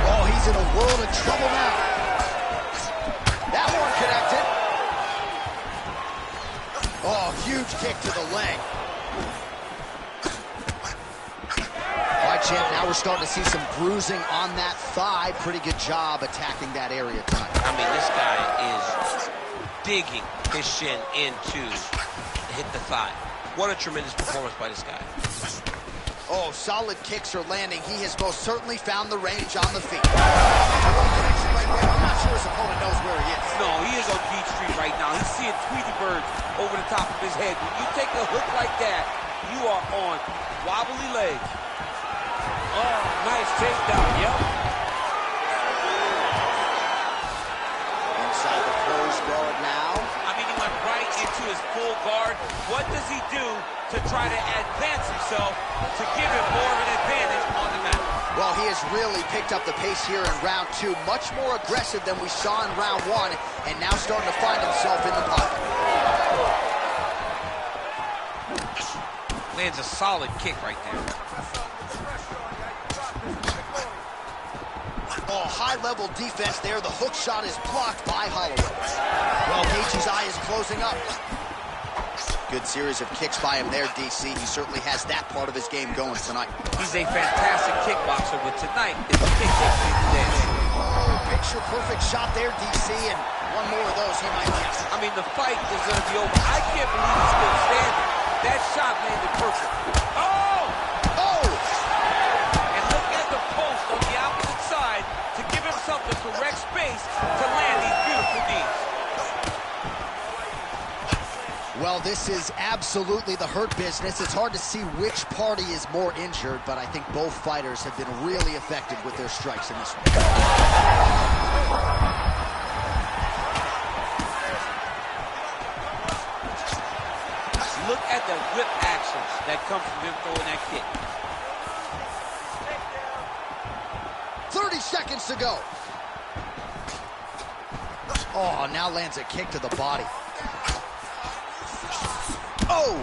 Oh, he's in a world of trouble now. That one connected. Oh, huge kick to the leg. Champ, now we're starting to see some bruising on that thigh. Pretty good job attacking that area tonight. I mean, this guy is digging his shin into hit the thigh. What a tremendous performance by this guy. Oh, solid kicks are landing. He has most certainly found the range on the feet. I'm not sure his opponent knows where he is. No, he is on Beach Street right now. He's seeing Tweety birds over the top of his head. When you take a hook like that, you are on wobbly legs. Oh, nice takedown, yep. Inside the closed guard now. I mean, he went right into his full guard. What does he do to try to advance himself to give him more of an advantage on the mat? Well, he has really picked up the pace here in round two. Much more aggressive than we saw in round one, and now starting to find himself in the pocket. Lands a solid kick right there. Oh, high-level defense there. The hook shot is blocked by Holloway. Well, Gaethje's eye is closing up. Good series of kicks by him there, DC. He certainly has that part of his game going tonight. He's a fantastic kickboxer, but tonight is a kick today. Oh, picture-perfect shot there, DC, and one more of those he might miss. I mean, the fight is going to be over. I can't believe he's still standing. That shot landed perfect. Oh! Oh! And look at the post on the opposite side to give himself the correct space to land these beautiful knees. Well, this is absolutely the hurt business. It's hard to see which party is more injured, but I think both fighters have been really effective with their strikes in this one. Look at the whip actions that come from him throwing that kick. 30 seconds to go. Oh, now lands a kick to the body. Oh!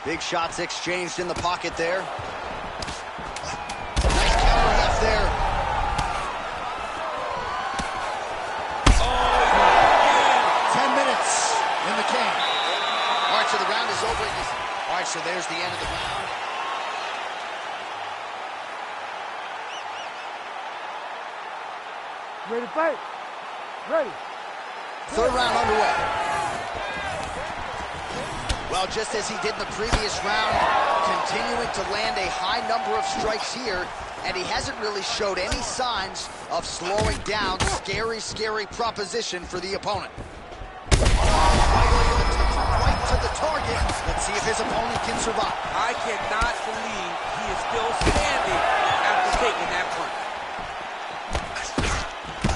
Big shots exchanged in the pocket there. Nice counter left there. Oh, yeah. 10 minutes in the can. All right, so the round is over. All right, so there's the end of the round. Ready to fight? Ready. Third round underway. Well, just as he did in the previous round, continuing to land a high number of strikes here, and he hasn't really showed any signs of slowing down. Scary, scary proposition for the opponent. Right to the target. Let's see if his opponent can survive. I cannot believe he is still standing after taking that punch.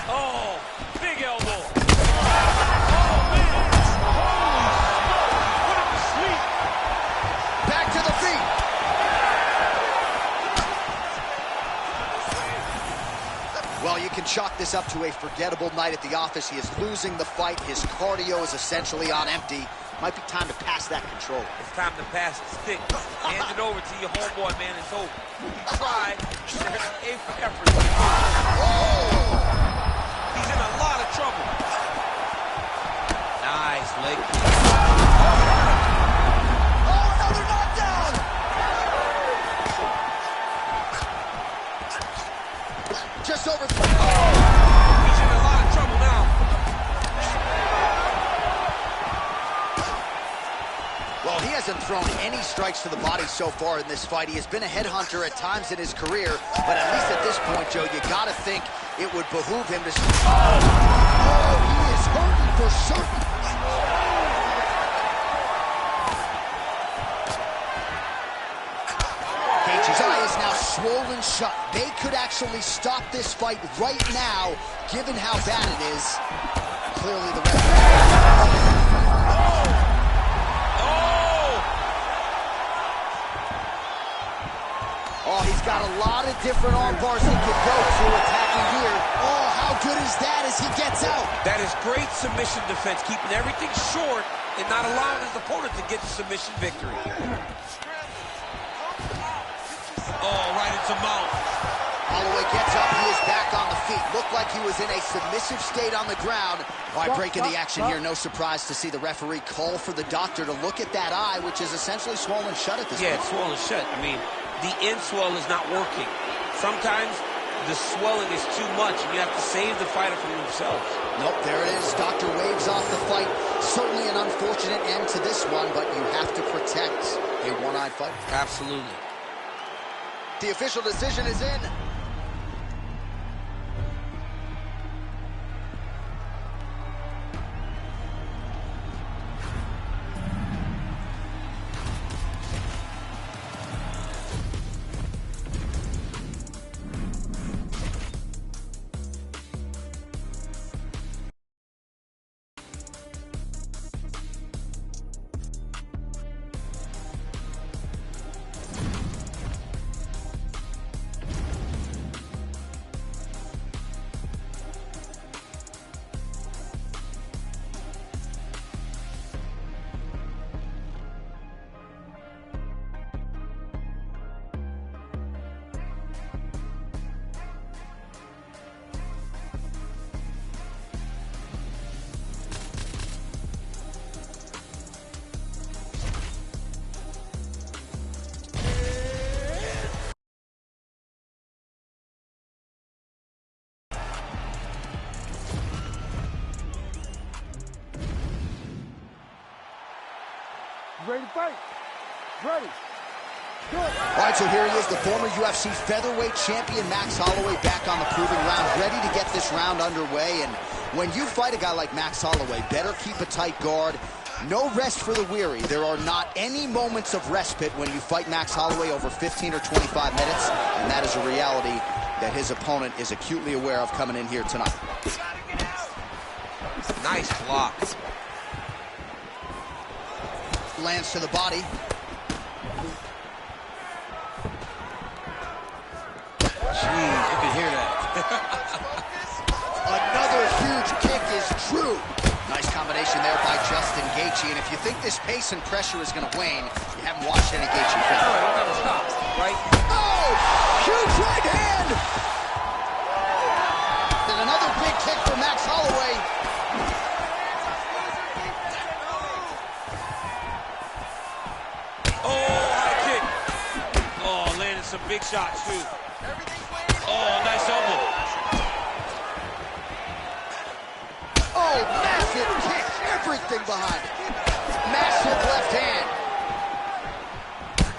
Oh, big elbow. Oh, man. Holy, put him to sleep. Back to the feet. this up to a forgettable night at the office. He is losing the fight. His cardio is essentially on empty. Might be time to pass that control. It's time to pass the stick. Hand it over to your homeboy, man. It's over. He tried. There's an A for effort. He's in a lot of trouble. Nice leg kick. Oh, another knockdown! Just over. He's in a lot of trouble now. Well, he hasn't thrown any strikes to the body so far in this fight. He has been a headhunter at times in his career, but at least at this point, Joe, you gotta think it would behoove him to... Oh, he is hurting for certain. Gaethje's eye is now swollen shut. They could actually stop this fight right now, given how bad it is. Clearly the referee... Oh, he's got a lot of different arm bars he can go to attacking here. Oh, how good is that as he gets out? That is great submission defense, keeping everything short and not allowing his opponent to get the submission victory. Oh, right into mouth. Holloway gets up, he is back on the feet. Looked like he was in a submissive state on the ground. All right, breaking the action here. No surprise to see the referee call for the doctor to look at that eye, which is essentially swollen shut at this point. Yeah, it's swollen shut. I mean, the end swell is not working. Sometimes the swelling is too much, and you have to save the fighter from themselves. Nope, there it is. Doctor waves off the fight. Certainly an unfortunate end to this one, but you have to protect a one-eyed fighter. Absolutely. The official decision is in. Ready to fight? Ready. Good. All right, so here he is, the former UFC featherweight champion, Max Holloway, back on the proving ground, ready to get this round underway. And when you fight a guy like Max Holloway, better keep a tight guard. No rest for the weary. There are not any moments of respite when you fight Max Holloway over 15 or 25 minutes, and that is a reality that his opponent is acutely aware of coming in here tonight. Nice block. Lands to the body. Jeez, you can hear that. Another huge kick is true. Nice combination there by Justin Gaethje. And if you think this pace and pressure is going to wane, you haven't watched any Gaethje film. All right, don't ever stop, right? Oh, huge right hand. And another big kick for Max Holloway. Some big shots, too. Oh, nice elbow. Oh, massive kick. Everything behind it. Massive left hand.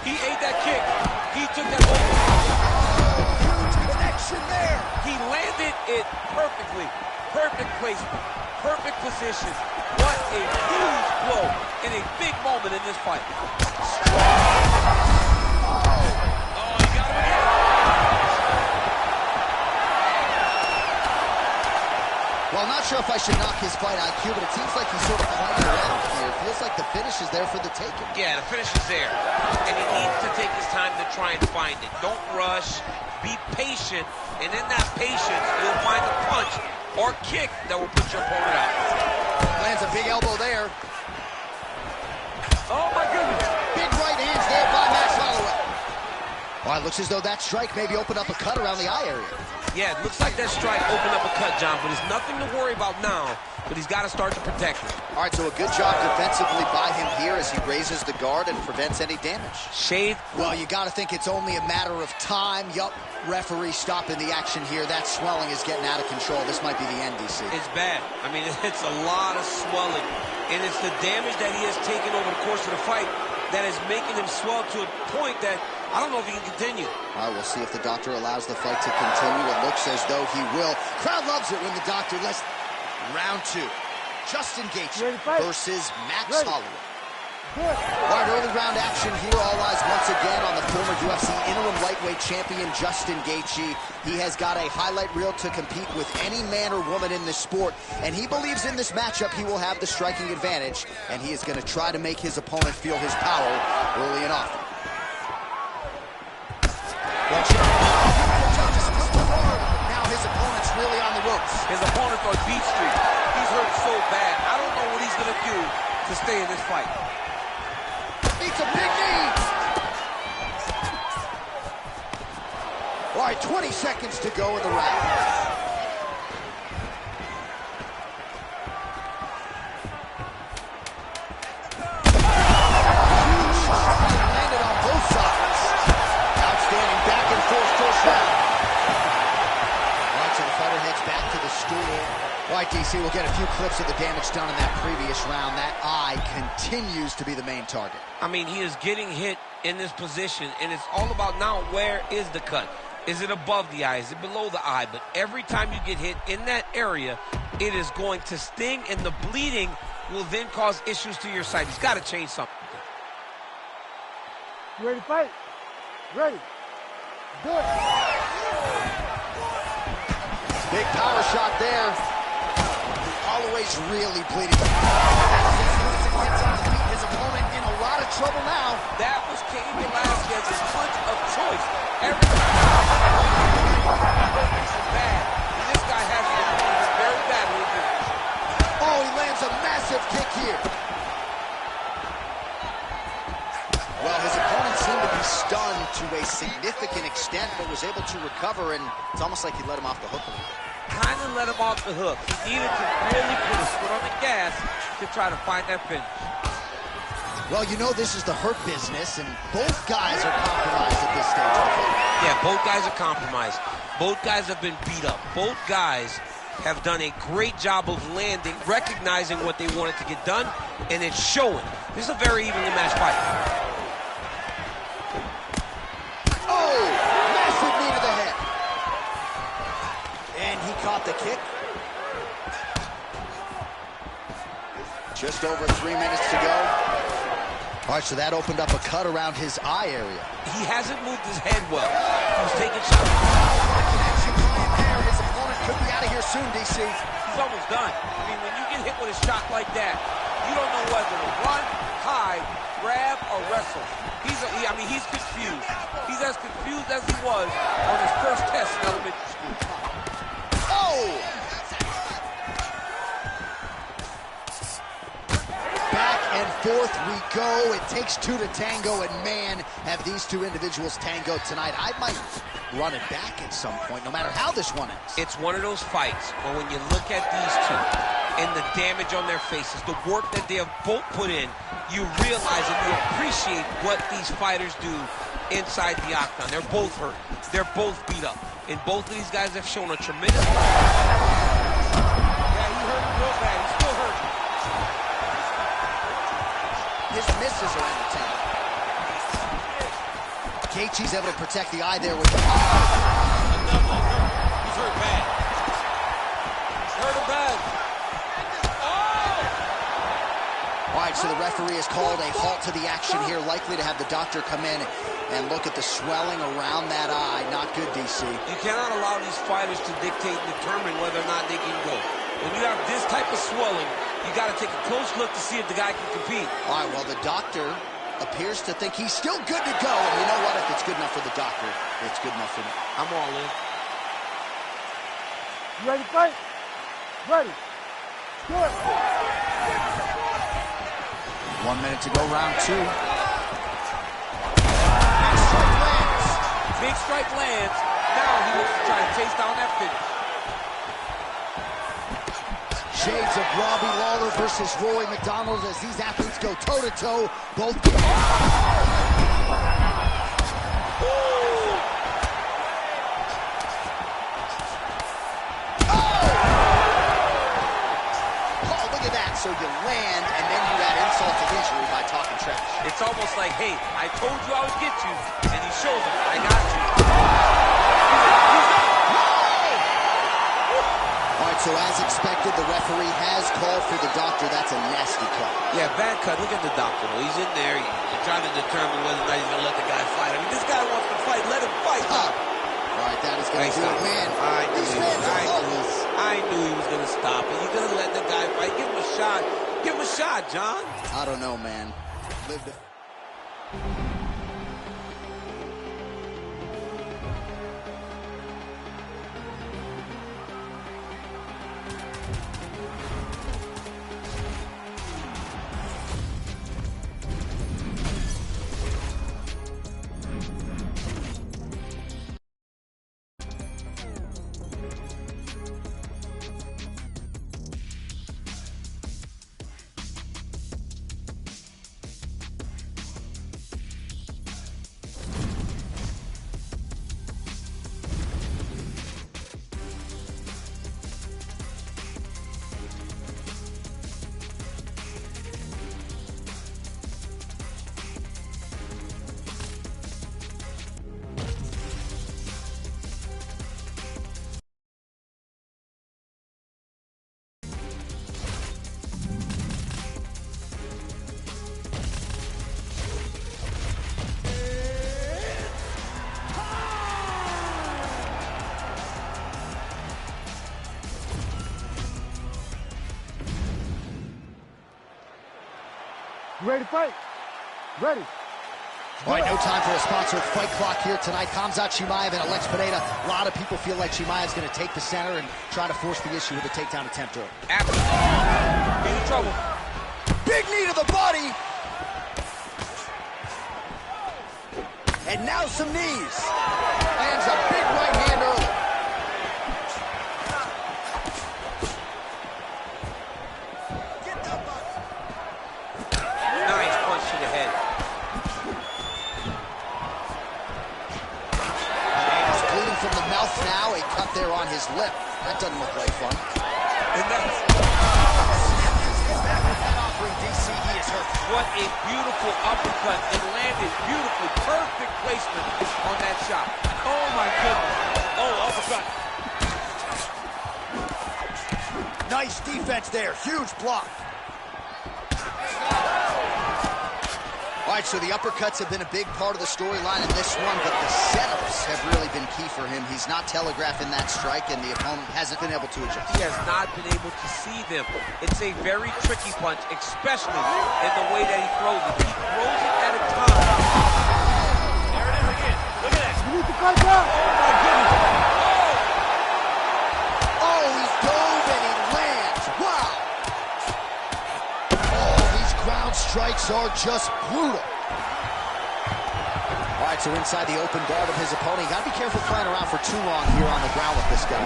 He ate that kick. He took that over. Huge connection there. He landed it perfectly. Perfect placement. Perfect position. What a huge blow in a big moment in this fight. Well, I'm not sure if I should knock his fight IQ, but it seems like he's sort of playing around here. It feels like the finish is there for the taking. Yeah, the finish is there. And he needs to take his time to try and find it. Don't rush. Be patient. And in that patience, you'll find a punch or kick that will put your opponent out. Lands a big elbow there. Oh, my goodness. Big right hands there by Max Holloway. Well, it looks as though that strike maybe opened up a cut around the eye area. Yeah, it looks like that strike opened up a cut, John, but there's nothing to worry about now, but he's got to start to protect it. All right, so a good job defensively by him here as he raises the guard and prevents any damage. Shade. Well, you got to think it's only a matter of time. Yup, referee stopping the action here. That swelling is getting out of control. This might be the end, DC. It's bad. I mean, it's a lot of swelling, and it's the damage that he has taken over the course of the fight that is making him swell to a point that I don't know if he can continue. All right, we'll see if the doctor allows the fight to continue. It looks as though he will. Crowd loves it when the doctor lets... Round 2. Justin Gaethje versus Max Holloway. All right, early round action here. All eyes once again on the former UFC interim lightweight champion, Justin Gaethje. He has got a highlight reel to compete with any man or woman in this sport, and he believes in this matchup he will have the striking advantage, and he is going to try to make his opponent feel his power early and often. Now his opponent's really on the ropes. His opponent's on beat street. He's hurt so bad. I don't know what he's going to do to stay in this fight. It's a big knee. All right, 20 seconds to go in the round. Landed on both sides. Outstanding back and forth first round. All right, so the fighter heads back to the stool. All right, DC, we'll get a few clips of the damage done in that previous round. That eye continues to be the main target. I mean, he is getting hit in this position, and it's all about now where is the cut? Is it above the eye? Is it below the eye? But every time you get hit in that area, it is going to sting, and the bleeding will then cause issues to your sight. He's got to change something. You ready to fight? Ready. Do it. Big power shot there. Holloway's really bleeding. His opponent in a lot of trouble now. That was Cain Velasquez's punch of choice. Every time is bad. And this guy has to be very badly injured. Oh, he lands a massive kick here. Well, his opponent seemed to be stunned to a significant extent, but was able to recover, and it's almost like he let him off the hook a little bit. Kind of let him off the hook. He needed to really put his foot on the gas to try to find that finish. Well, you know this is the hurt business, and both guys are compromised at this stage of the fight. Yeah, both guys are compromised. Both guys have been beat up. Both guys have done a great job of landing, recognizing what they wanted to get done, and it's showing. This is a very evenly matched fight. Oh, massive knee to the head. And he caught the kick. Just over 3 minutes to go. All right, so that opened up a cut around his eye area. He hasn't moved his head well. He's taking shots. His opponent could be out of here soon, DC. He's almost done. I mean, when you get hit with a shot like that, you don't know whether to run, hide, grab, or wrestle. He's confused. He's as confused as he was on his first test in elementary school. Oh! Back and forth we go. It takes two to tango, and man, have these two individuals tangoed tonight. I might run it back at some point, no matter how this one ends. It's one of those fights where when you look at these two and the damage on their faces, the work that they have both put in, you realize and you appreciate what these fighters do inside the octagon. They're both hurt. They're both beat up. And both of these guys have shown a tremendous... Yeah, he hurt him real bad. He's still hurt. His misses are entertaining. Gaethje's able to protect the eye there with... He's hurt bad. Hurt him bad. All right, so the referee has called a halt to the action here, likely to have the doctor come in and look at the swelling around that eye. Not good, DC. You cannot allow these fighters to dictate and determine whether or not they can go. When you have this type of swelling, you got to take a close look to see if the guy can compete. All right, well, the doctor appears to think he's still good to go. And you know what? If it's good enough for the doctor, it's good enough for me. I'm all in. You ready to fight? Ready. Good. 1 minute to go, round 2. Big strike lands. Now he looks to try to chase down that finish. Shades of Robbie Lawler versus Rory McDonald as these athletes go toe-to-toe. Both. So you land, and then you add insult to injury by talking trash. It's almost like, hey, I told you I would get you, and he shows him, I got you. All right, so as expected, the referee has called for the doctor. That's a nasty cut. Yeah, bad cut. Look at the doctor. He's in there. He's trying to determine whether or not he's going to let the guy fight. I mean, this guy wants to fight. Let him fight. All right, that is going to do it, man. I knew he was going to stop it. You're going to let the guy fight. Give him a shot. Give him a shot, John. I don't know, man. Lived it. You ready to fight? Ready. All right, no time for a sponsored fight clock here tonight. Khamzat Chimaev and Alex Pineda. A lot of people feel like Chimaev's going to take the center and try to force the issue with a takedown attempt early. He's in trouble. Big knee to the body. And now some knees. Lands a big right hand early. Nice punch to the head. He's bleeding from the mouth now. A cut there on his lip. That doesn't look like fun. And that's... DC, he is hurt. What a beautiful uppercut. It landed beautifully. Perfect placement on that shot. Oh, my goodness. Oh, uppercut. Nice defense there. Huge block. All right, so the uppercuts have been a big part of the storyline in this one, but the setups have really been key for him. He's not telegraphing that strike, and the opponent hasn't been able to adjust. He has not been able to see them. It's a very tricky punch, especially in the way that he throws it. He throws it at a time. There it is again. Look at that. You need to fight down. Oh, my goodness. Oh, he dove and he lands. Wow. Oh, these ground strikes are just brutal. All right, so inside the open guard of his opponent. You got to be careful playing around for too long here on the ground with this guy.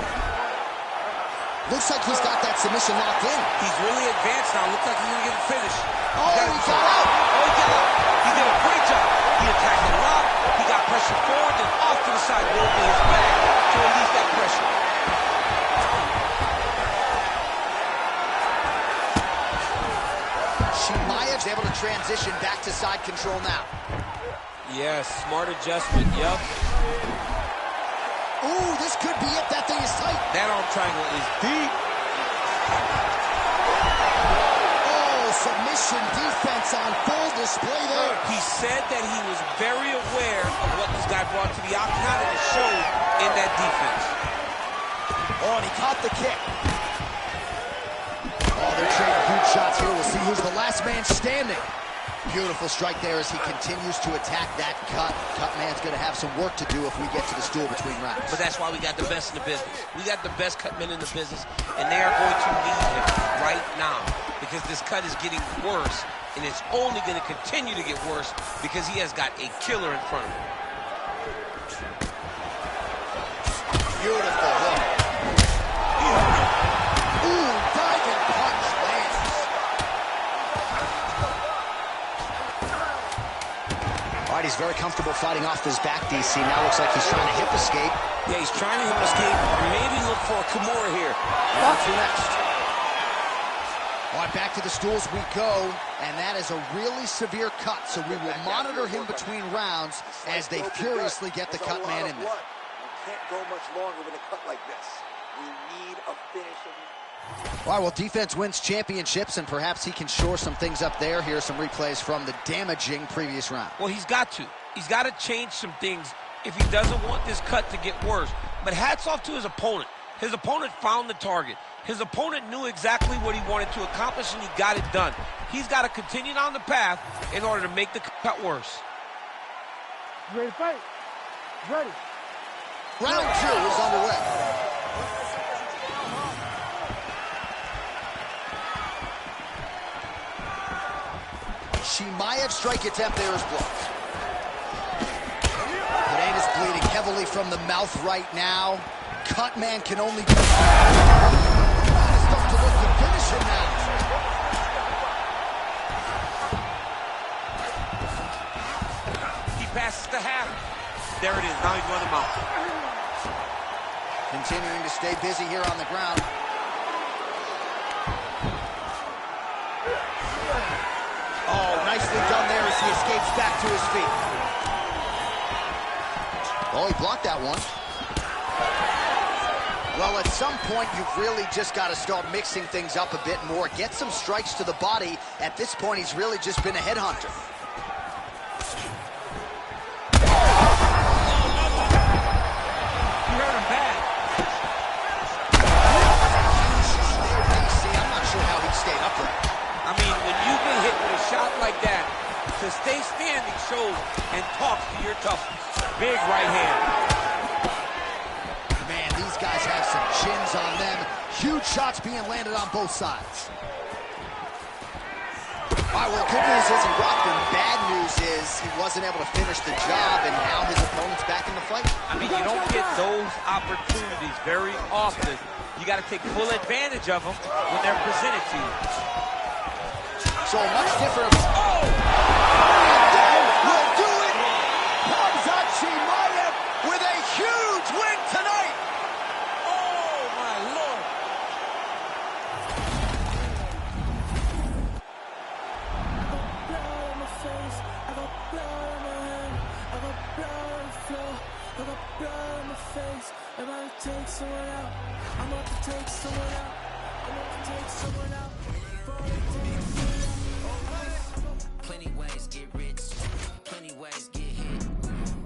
Looks like he's got that submission locked in. He's really advanced now. Looks like he's going to get a finish. Oh, he got out. Oh, he got out. He did a great job. He attacked a lot. He got pressure forward and off to the side, rolled to his back to release that pressure. Chimaev's able to transition back to side control now. Yes, smart adjustment. Yep. Ooh, this could be it. That thing is tight. That arm triangle is deep. Oh, submission defense on full display there. He said that he was very aware of what this guy brought to the octagon, and it showed in that defense. Oh, and he caught the kick. they're trading huge shots here. We'll see who's the last man standing. Beautiful strike there as he continues to attack that cut. Cut man's going to have some work to do if we get to the stool between rounds. But that's why we got the best in the business. We got the best cut men in the business, and they are going to need him right now because this cut is getting worse, and it's only going to continue to get worse because he has got a killer in front of him. Beautiful look. Ooh, diving punch lands. All right, he's very comfortable fighting off his back, DC. Now looks like he's trying to hip escape. Yeah, he's trying to hip escape, or maybe look for a Kimura here. On to next. All right, back to the stools we go, and that is a really severe cut, so we will monitor him between rounds as they furiously get the cut man in there. You can't go much longer with a cut like this. We need a finish. All right, well, defense wins championships, and perhaps he can shore some things up there. Here are some replays from the damaging previous round. Well, he's got to. He's got to change some things if he doesn't want this cut to get worse. But hats off to his opponent. His opponent found the target. His opponent knew exactly what he wanted to accomplish, and he got it done. He's got to continue down the path in order to make the cut worse. You ready to fight? Ready. Round 2 is underway. Chimaev's strike attempt there is blocked. Pereira's bleeding heavily from the mouth right now. Cutman can only do stuff to look to finish him now. He passes the half. There it is. Now he's running him out. Continuing to stay busy here on the ground. Oh, nicely done there as he escapes back to his feet. Oh, he blocked that one. Well, at some point, you've really just got to start mixing things up a bit more. Get some strikes to the body. At this point, he's really just been a headhunter. You hurt him bad. See, I'm not sure how he stayed upright. I mean, when you get hit with a shot like that, to stay standing shows and talks to your toughness. Big right hand. Man, these guys have some chins on them. Huge shots being landed on both sides. All right, well, good news is he rocked him. Bad news is he wasn't able to finish the job, and now his opponent's back in the fight. I mean, you don't get those opportunities very often. You got to take full advantage of them when they're presented to you. So much different. Oh! That will do it! Khamzat Chimaev with a huge win tonight! Oh, my Lord. Blood on my face, I got blood on my hand, I got blood on the floor, I got blood on my face. I'm about to take someone out, I'm about to take someone out, I'm about to take someone out. Plenty ways get rich, plenty ways get hit.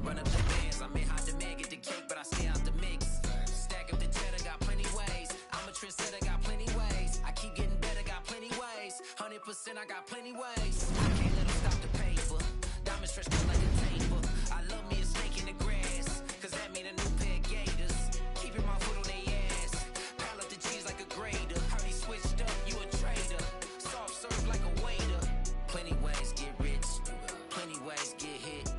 Run up the bands, I may hide the man, get the cake, but I stay out the mix. Stack up the cheddar, got plenty ways. I'm a trendsetter, got plenty ways. I keep getting better, got plenty ways. 100%, I got plenty ways. I can't let them stop the paper. Diamonds fresh cut like a taper. I love me a snake in the grass, cause that mean a new pair of gators. Keeping my foot on their ass. Pile up the cheese like a grater. Heard he switched up, you a traitor. Soft serve like a waiter. Plenty ways get rich, plenty ways get hit.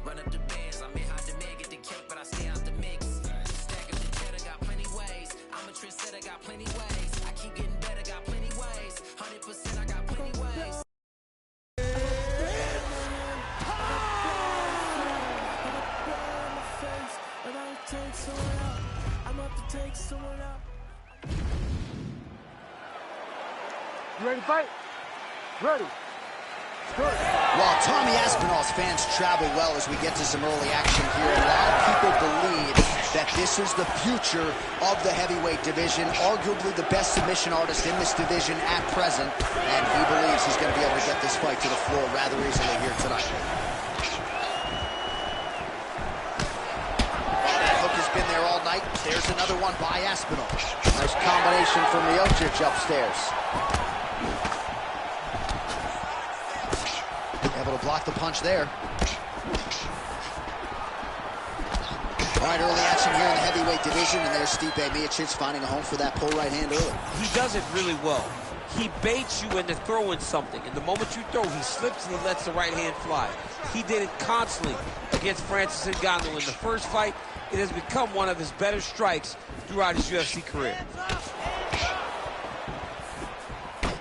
Run up the bands, I may hide the man, get the cake, but I stay out the mix. Stack up the cheddar, got plenty ways. I'm a trendsetter, got plenty ways. I keep getting better, got plenty ways. 100%, I got plenty ways. I'm about to take someone out, I'm about to take someone out. You ready to fight? Ready. Good. While Tommy Aspinall's fans travel well as we get to some early action here, a lot of people believe that this is the future of the heavyweight division, arguably the best submission artist in this division at present, and he believes he's going to be able to get this fight to the floor rather easily here tonight. That hook has been there all night. There's another one by Aspinall. Nice combination from Miocic upstairs. Able to block the punch there. All right, early action here in the heavyweight division, and there's Stipe Miocic finding a home for that pull right hand early. He does it really well. He baits you into throwing something, and the moment you throw, he slips and he lets the right hand fly. He did it constantly against Francis Ngannou in the first fight. It has become one of his better strikes throughout his UFC career.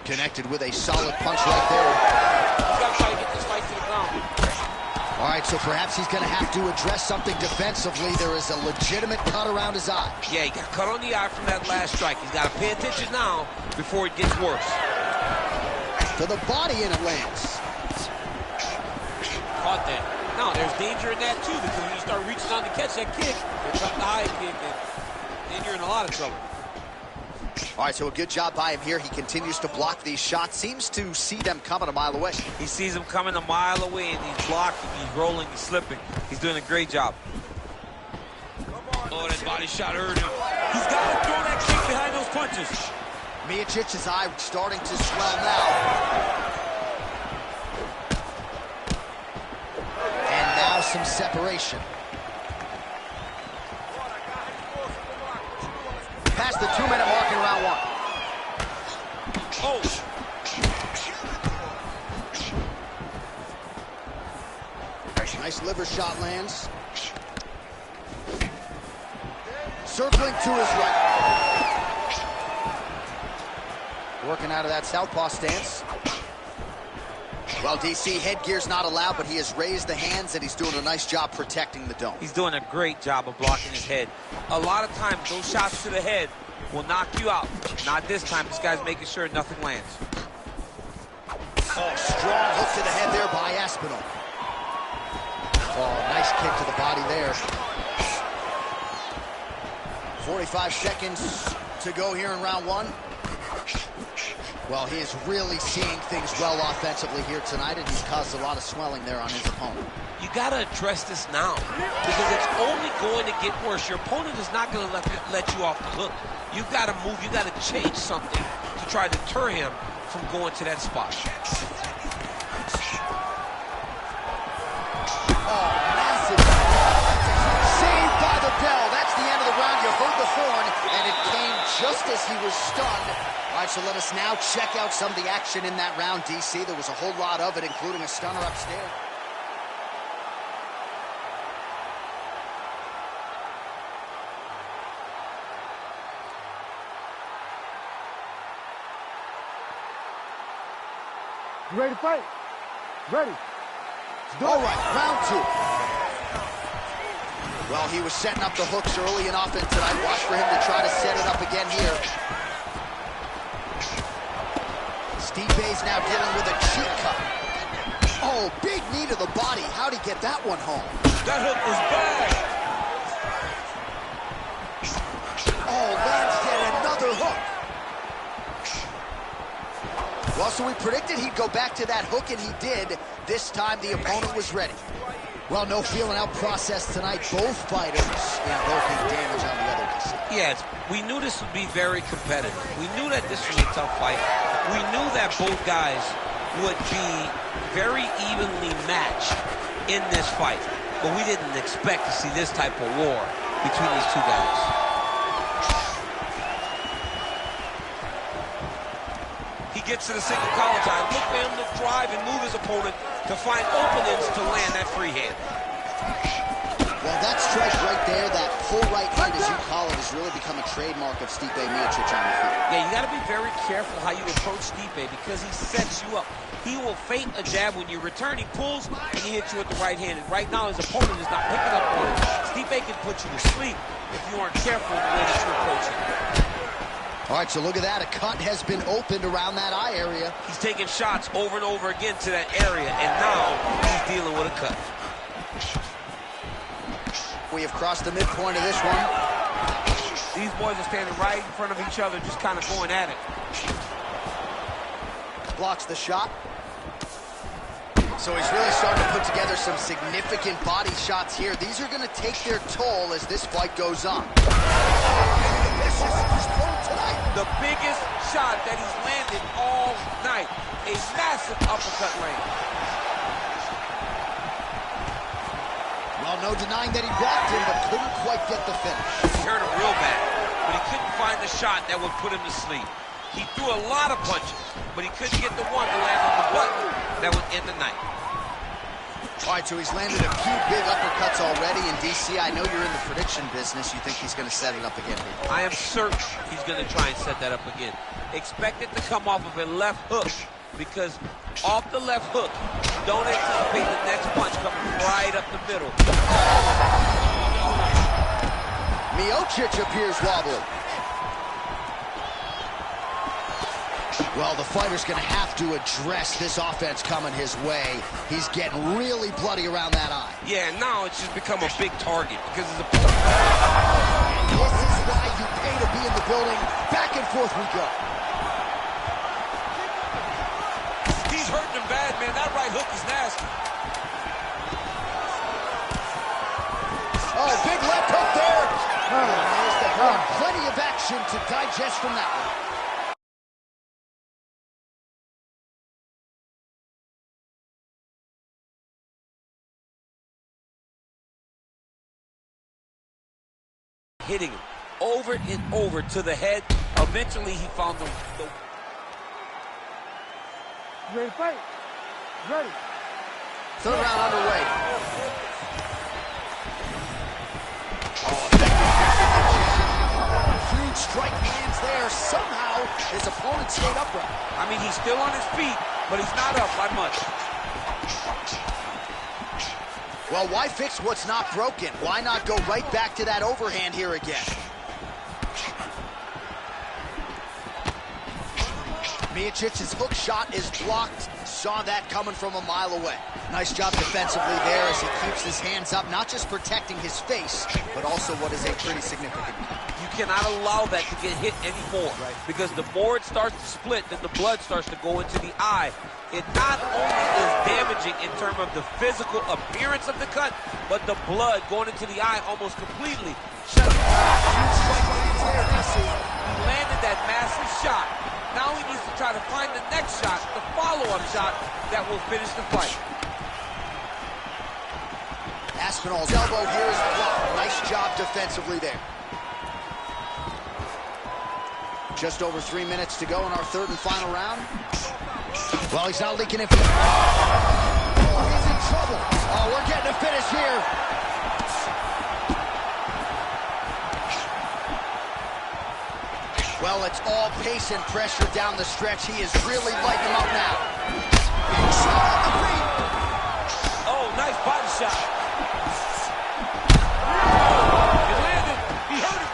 Connected with a solid punch right there. He's got to try to get this fight to the ground. All right, so perhaps he's going to have to address something defensively. There is a legitimate cut around his eye. Yeah, he got cut on the eye from that last strike. He's got to pay attention now before it gets worse. To the body, and it lands. Caught that. Now, there's danger in that, too, because when you start reaching on to catch that kick, here comes the high kick, and then you're in a lot of trouble. All right, so a good job by him here. He continues to block these shots. Seems to see them coming a mile away. He sees them coming a mile away, and he's blocking, he's rolling, he's slipping. He's doing a great job. Oh, that body shot hurt him. He's got to throw that kick behind those punches. Miocic's eye starting to swell now. And now some separation. Past the 2-minute mark in round one. Oh! Nice liver shot lands. Circling to his right. Working out of that southpaw stance. Well, DC, headgear's not allowed, but he has raised the hands, and he's doing a nice job protecting the dome. He's doing a great job of blocking his head. A lot of times, those shots to the head will knock you out. Not this time. This guy's making sure nothing lands. Oh, strong hook to the head there by Aspinall. Oh, nice kick to the body there. 45 seconds to go here in round one. Well, he is really seeing things well offensively here tonight, and he's caused a lot of swelling there on his opponent. You got to address this now, because it's only going to get worse. Your opponent is not going to let you off the hook. You've got to move. You've got to change something to try to deter him from going to that spot. Oh, massive. Saved by the bell. That's the end of the round. You heard the horn, and it came just as he was stunned. All right, so let us now check out some of the action in that round, DC. There was a whole lot of it, including a stunner upstairs. You ready to fight? Ready. All right, round two. Well, he was setting up the hooks early and often tonight. Watch for him to try to set it up again here. Stipe's now dealing with a cheek cut. Oh, big knee to the body. How'd he get that one home? That hook was bad. Oh, lands yet another hook. Well, so we predicted he'd go back to that hook, and he did. This time, the opponent was ready. Well, no feeling out process tonight. Both fighters invoking damage on the other side. Yes, we knew this would be very competitive. We knew that this was a tough fight. We knew that both guys would be very evenly matched in this fight. But we didn't expect to see this type of war between these two guys. He gets to the single collar time. Look for him to drive and move his opponent to find openings to land that free hand. Well, that strike right there, that full right hand, as you call it, has really become a trademark of Stipe Miocic on the field. Yeah, you got to be very careful how you approach Stipe, because he sets you up. He will feint a jab when you return. He pulls and he hits you with the right hand. And right now, his opponent is not picking up on it. Stipe can put you to sleep if you aren't careful in the way that you approach him. All right, so look at that. A cut has been opened around that eye area. He's taking shots over and over again to that area, and now he's dealing with a cut. We have crossed the midpoint of this one. These boys are standing right in front of each other, just kind of going at it. Blocks the shot. So he's really starting to put together some significant body shots here. These are going to take their toll as this fight goes on. This is his toll tonight. The biggest shot that he's landed all night. A massive uppercut land. no denying that he blocked him, but couldn't quite get the finish. He hurt him real bad, but he couldn't find the shot that would put him to sleep. He threw a lot of punches, but he couldn't get the one to land on the button that would end the night. All right, so he's landed a few big uppercuts already. In DC, I know you're in the prediction business. You think he's going to set it up again? I am certain he's going to try and set that up again. Expect it to come off of a left hook, because off the left hook, don't anticipate the next punch coming right up the middle. Miocic appears wobbly. Well, the fighter's going to have to address this offense coming his way. He's getting really bloody around that eye. Yeah, now it's just become a big target because it's a... And this is why you pay to be in the building. Back and forth we go. He's hurting him bad, man. That right hook is nasty. Oh, big left hook there. There's the hook. Plenty of action to digest from that one. Hitting him over and over to the head. Eventually, he found the... Ready to fight? Ready. Third round underway. Huge strike lands there. Somehow, his opponent stayed upright. I mean, he's still on his feet, but he's not up by much. Well, why fix what's not broken? Why not go right back to that overhand here again? Miocic's hook shot is blocked. Saw that coming from a mile away. Nice job defensively there as he keeps his hands up, not just protecting his face, but also what is a pretty significant cut. You cannot allow that to get hit anymore, because the more it starts to split, then the blood starts to go into the eye. It not only is damaging in terms of the physical appearance of the cut, but the blood going into the eye almost completely. Shut up. He landed that massive shot. Now he needs to try to find the next shot, the follow-up shot that will finish the fight. Aspinall's elbow here is blocked. Nice job defensively there. Just over 3 minutes to go in our third and final round. Well, he's not leaking in for the... Oh, he's in trouble. Oh, we're getting a finish here. Well, it's all pace and pressure down the stretch. He is really lighting him up now. Shot on the feet. Oh, nice body shot. He landed. He hurt him.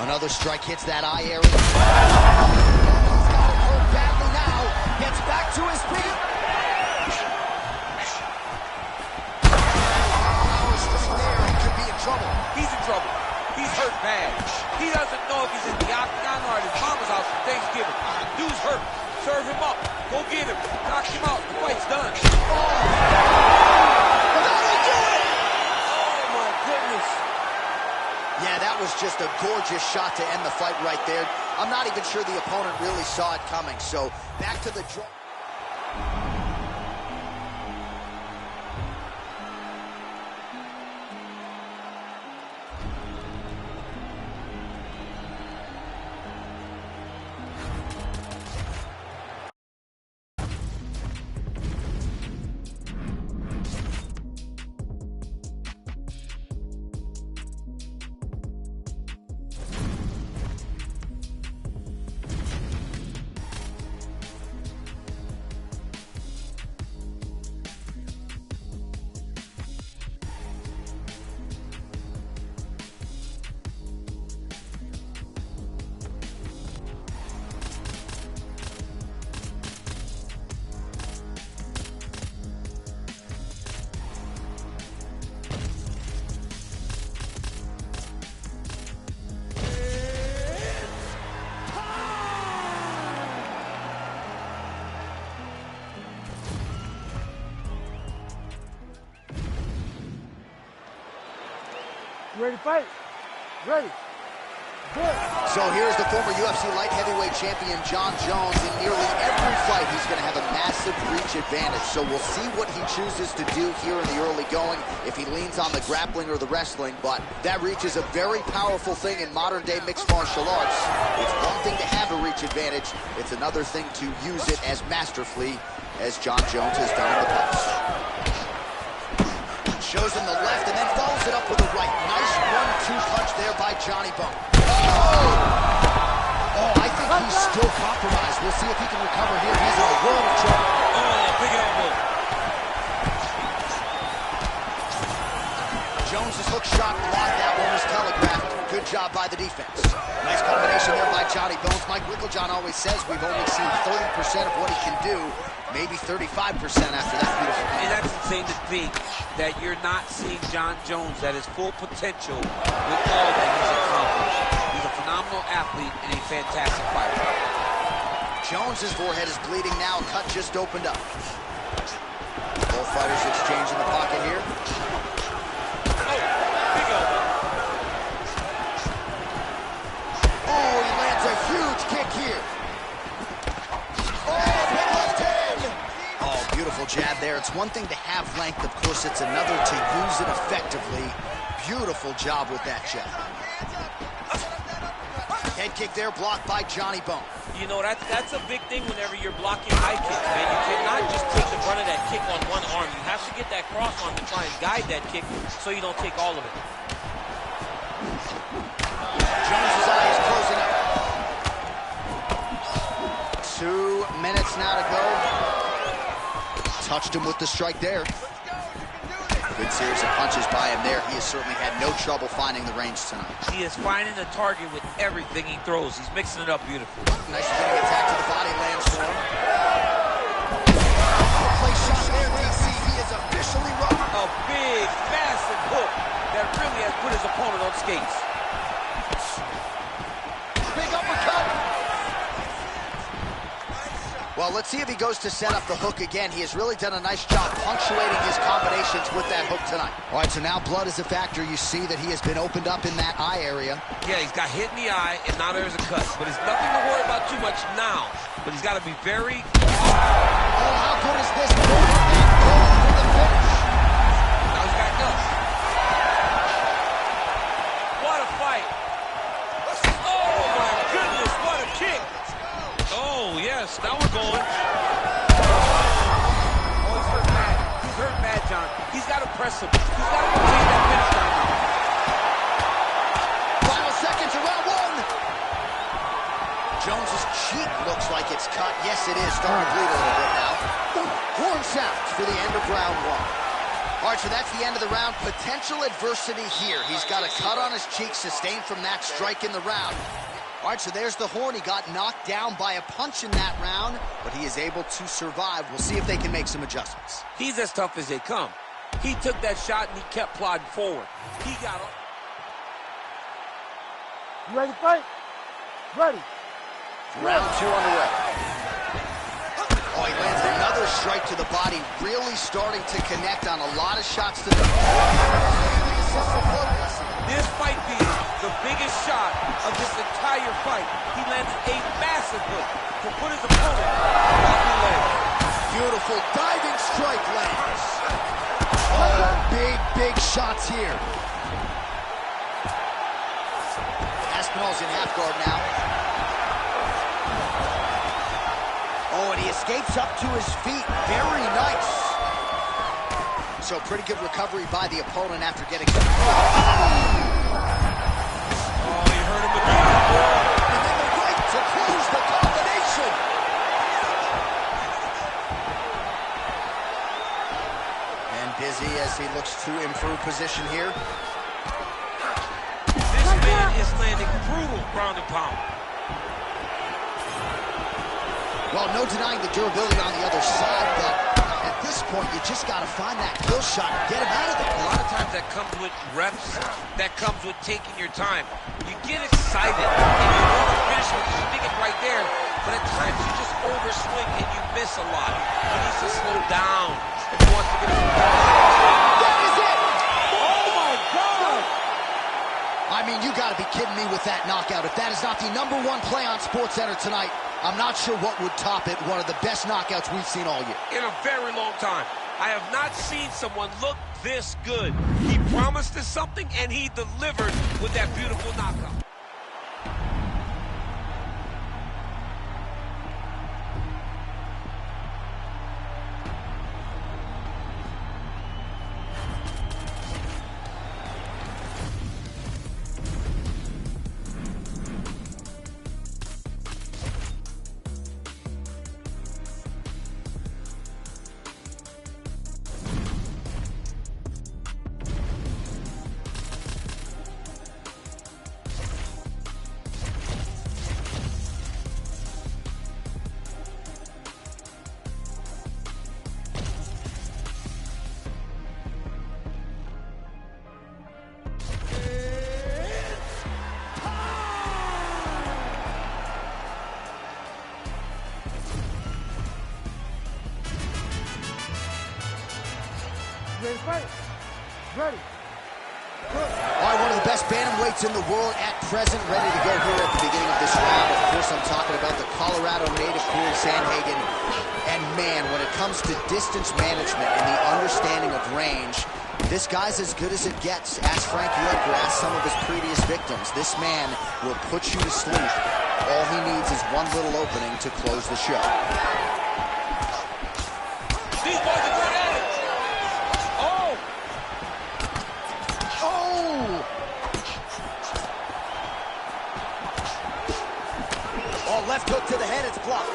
Another strike hits that eye area. He's got it hurt badly now. Gets back to his feet. Power straight there. He could be in trouble. He's in trouble. He's hurt bad. He doesn't know if he's in the octagon or at his mama's house for Thanksgiving. Dude's hurt. Serve him up. Go get him. Knock him out. The fight's done. Yeah, that was just a gorgeous shot to end the fight right there. I'm not even sure the opponent really saw it coming. So back to the draw. Ready to fight? Ready. So here's the former UFC light heavyweight champion, Jon Jones. In nearly every fight, he's going to have a massive reach advantage. So we'll see what he chooses to do here in the early going, if he leans on the grappling or the wrestling. But that reach is a very powerful thing in modern-day mixed martial arts. It's one thing to have a reach advantage. It's another thing to use it as masterfully as Jon Jones has done in the past. Shows him the left and then follows it up with the right. Nice 1-2 punch there by Johnny Bone. Oh, I think he's still compromised. We'll see if he can recover here. He's in a world of trouble. Oh, big elbow. Jones's hook shot blocked. That one was telegraphed. Good job by the defense. Nice combination there by Johnny Bones. Mike Wigglejohn always says we've only seen 30% of what he can do. Maybe 35% after that beautiful And that's insane to think that you're not seeing Jon Jones at his full potential with all that he's accomplished. He's a phenomenal athlete and a fantastic fighter. Jones's forehead is bleeding now. Cut just opened up. Both fighters exchange in the pocket here. Oh, big elbow. Oh, he lands a huge kick here. Oh, big left hand. Oh, beautiful jab there. It's one thing to have length, of course. It's another to use it effectively. Beautiful job with that jab. Head kick there, blocked by Johnny Bone. You know, that's a big thing whenever you're blocking high kicks, man. You cannot just take the brunt of that kick on one arm. You have to get that cross arm to try and guide that kick so you don't take all of it. Jones's eye is closing up. 2 minutes now to go. Touched him with the strike there. Good series of punches by him there. He has certainly had no trouble finding the range tonight. He is finding the target with everything he throws. He's mixing it up beautifully. Nice spinning attack to the body lands for him. Place shot there, DC. He is officially run. A big, massive hook that really has put his opponent on skates. Big uppercut. Well, let's see if he goes to set up the hook again. He has really done a nice job punctuating his combinations with that hook tonight. All right, so now blood is a factor. You see that he has been opened up in that eye area. Yeah, he's got hit in the eye, and now there's a cut. But it's nothing to worry about too much now. But he's got to be very... Oh, how good is this? And going for the finish. Now he's got nuts. What a fight. Oh, my goodness, what a kick. Oh, yes, now we're going. Oh, he's hurt bad. He's hurt bad, John. He's got to press him. He's got to take that finish down now. Final seconds of round one. Jones's cheek looks like it's cut. Yes, it is. Starting to bleed a little bit now. Horn sounds for the end of round one. All right, so that's the end of the round. Potential adversity here. He's got a cut on his cheek sustained from that strike in the round. All right, so there's the horn. He got knocked down by a punch in that round, but he is able to survive. We'll see if they can make some adjustments. He's as tough as they come. He took that shot and he kept plodding forward. He got him. You ready to fight? Ready. Round two underway. Oh, he lands another strike to the body, really starting to connect on a lot of shots to the... This might be the biggest shot of this entire fight. He landed a massive hook to put his opponent on the leg. Beautiful diving strike lands. Oh, big shots here. Aspinall's in half guard now. Oh, and he escapes up to his feet. Very nice. So pretty good recovery by the opponent after getting some... Oh, he hurt him again. And then the right to close the combination. And busy as he looks to improve position here. This man is landing brutal ground and pound. Well, no denying the durability on the other side, but at this point, you just got to find that kill shot and get him out of there. A lot of times that comes with reps, that comes with taking your time. You get excited, and you want to finish with you think it right there, but at times you just overswing and you miss a lot. He needs to slow down if he wants to get his... That is it! Oh, my God! I mean, you got to be kidding me with that knockout. If that is not the #1 play on SportsCenter tonight, I'm not sure what would top it. One of the best knockouts we've seen all year. In a very long time. I have not seen someone look this good. He promised us something, and he delivered with that beautiful knockout. Ready to fight? Ready. All right, one of the best bantamweights in the world at present, ready to go here at the beginning of this round. Of course, I'm talking about the Colorado native, Cool Sandhagen. And man, when it comes to distance management and the understanding of range, this guy's as good as it gets. Ask Frankie Edgar, ask some of his previous victims. This man will put you to sleep. All he needs is one little opening to close the show. These boys are good at it. Oh! Oh, left hook to the head, it's blocked.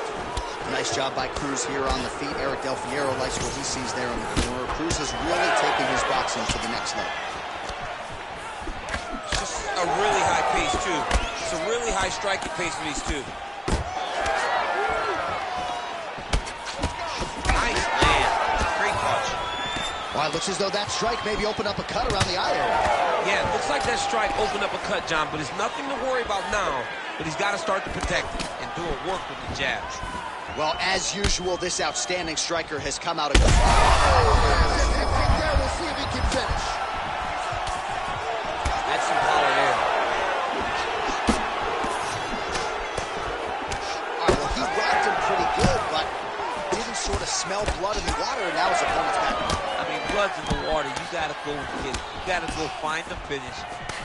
Nice job by Cruz here on the feet. Eric Del Fierro likes what he sees there in the corner. Cruz is really taking his boxing to the next level. It's just a really high pace, too. It's a really high striking pace for these two. Nice land. Great punch. Well, it looks as though that strike maybe opened up a cut around the eye area. Yeah, it looks like that strike opened up a cut, John, but it's nothing to worry about now. But he's got to start to protect it and do a work with the jabs. Well, as usual, this outstanding striker has come out of... Oh, there, we'll see if he can finish. That's some power there. All right, well, he rocked him pretty good, but didn't sort of smell blood in the water, and now his opponent's back. I mean, blood's in the water. You got to go get it. You got to go find the finish.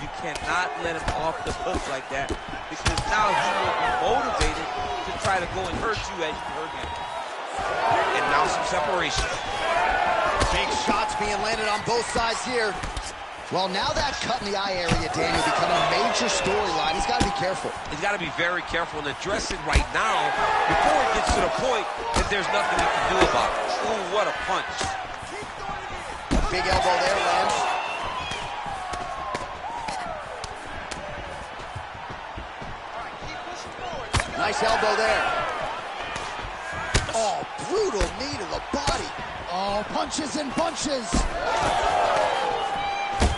You cannot let him off the hook like that, because now he will be motivated to try to go and hurt you as you hurt him. And now some separation. Big shots being landed on both sides here. Well, now that cut in the eye area, Daniel, becoming a major storyline. He's got to be careful. He's got to be very careful and address it right now before it gets to the point that there's nothing he can do about it. Ooh, what a punch. Big elbow there, lands. Nice elbow there. Oh, brutal knee to the body. Oh, punches and bunches.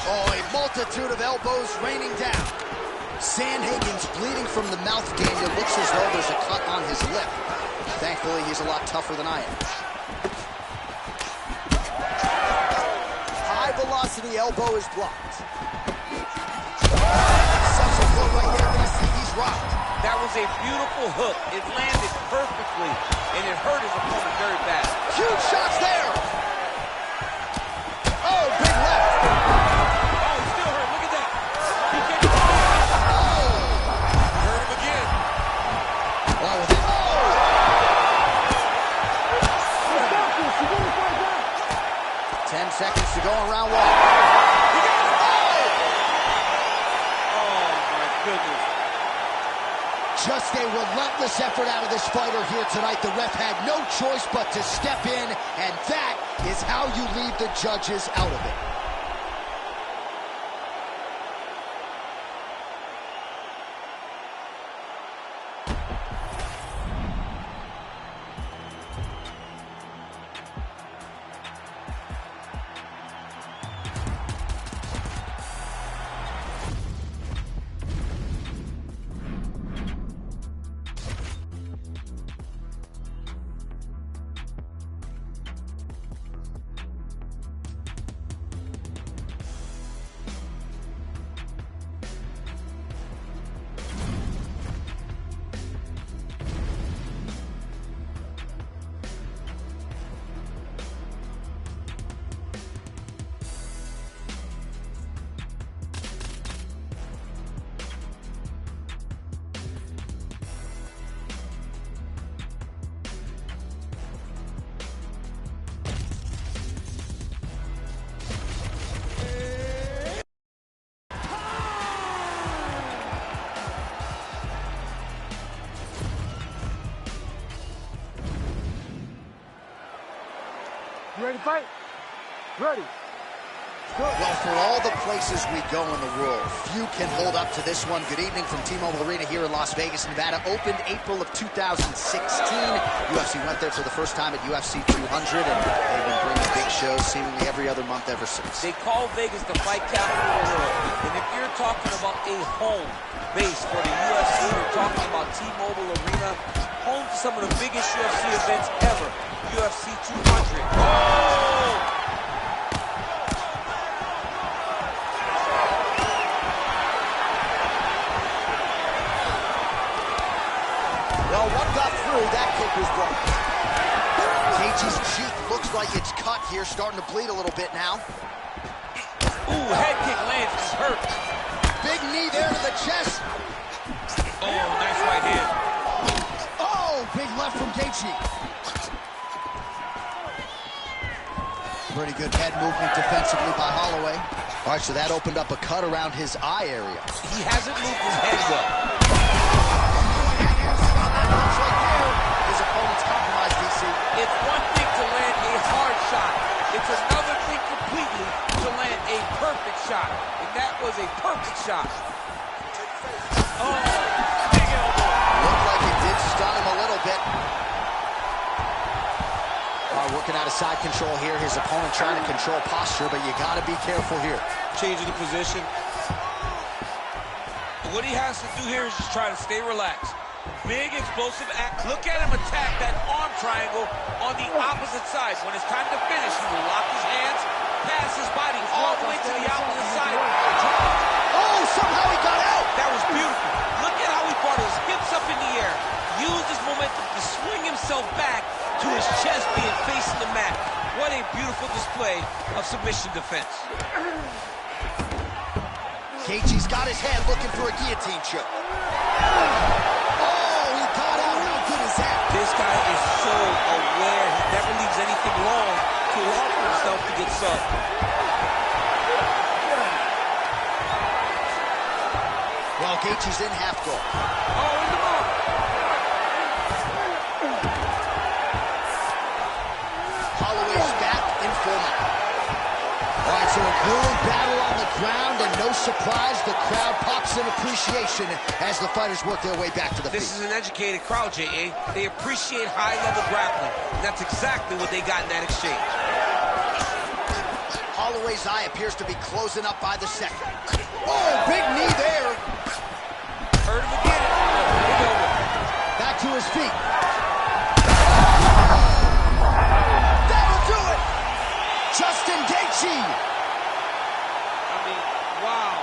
Oh, a multitude of elbows raining down. Sandhagen's bleeding from the mouth, Daniel. Looks as though there's a cut on his lip. Thankfully, he's a lot tougher than I am. High velocity elbow is blocked. Such a blow right there. Gonna see he's rocked. That was a beautiful hook. It landed perfectly, and it hurt his opponent very bad. Huge shots there. Oh, big left. Oh, he's still hurt. Look at that. He can't get Oh. hurt him again. Oh, with it. Oh. Stop this. You gotta fight back. 10 seconds to go in round one. He got it. Oh, my goodness. Just a relentless effort out of this fighter here tonight. The ref had no choice but to step in, and that is how you leave the judges out of it. You ready to fight? Ready. Well, for all the places we go in the world, few can hold up to this one. Good evening from T-Mobile Arena here in Las Vegas, Nevada. Opened April of 2016. UFC went there for the first time at UFC 200, and they've been bringing big shows seemingly every other month ever since. They call Vegas the fight capital of the world. And if you're talking about a home base for the UFC, you're talking about T-Mobile Arena, home to some of the biggest UFC events ever. UFC 200. Oh! Well, one got through. That kick was blocked. Gaethje's cheek looks like it's cut here, starting to bleed a little bit now. Ooh, head kick lands. He's hurt. Big knee there to the chest. Oh, nice right hand. Oh, big left from Gaethje. Pretty good head movement defensively by Holloway. All right, so that opened up a cut around his eye area. He hasn't moved his head well. Right there. His opponent's compromised, DC. It's one thing to land a hard shot. It's another thing completely to land a perfect shot. And that was a perfect shot. Oh, big elbow. Looked like it did stun him a little bit. Working out of side control here. His opponent trying to control posture, but you got to be careful here. Changing the position. What he has to do here is just try to stay relaxed. Big explosive act. Look at him attack that arm triangle on the opposite side. When it's time to finish, he will lock his hands, pass his body all the way to the opposite side. Oh, somehow he got out. That was beautiful. Look at how he brought his hips up in the air. Used his momentum to swing himself back to his chest being facing the mat. What a beautiful display of submission defense. Gaethje's got his head looking for a guillotine choke. Oh, he got out. How good is that? This guy is so aware. He never leaves anything long to allow for himself to get subbed. Well, Gaethje's in half guard. Oh, in the mouth. Holloway's back in full mount. All right, so a grueling battle on the ground, and no surprise, the crowd pops in appreciation as the fighters work their way back to the feet. This is an educated crowd, J.A. They appreciate high-level grappling, and that's exactly what they got in that exchange. Holloway's eye appears to be closing up by the second. Oh, big knee there. Heard him again. Oh, big elbow. Back to his feet. That'll do it. Justin Gaethje. I mean, wow.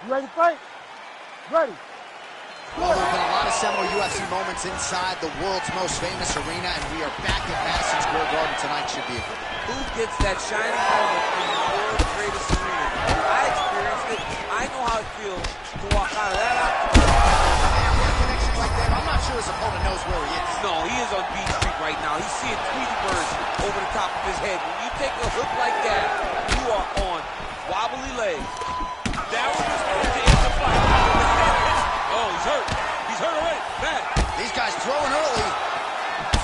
You ready to fight? Ready. Well, there have been a lot of seminal UFC moments inside the world's most famous arena, and we are back at Madison Square Garden tonight. Should be a good one. Who gets that shining moment in the world's greatest arena? I experienced it. I know how it feels to walk out of that Connection like that. I'm not sure his opponent knows where he is. No, he is on Beach Street right now. He's seeing Tweety birds over the top of his head. When you take a hook like that, you are on wobbly legs. That was his supposed to end the fight. Oh, he's hurt. He's hurt already. Bad. These guys throwing early.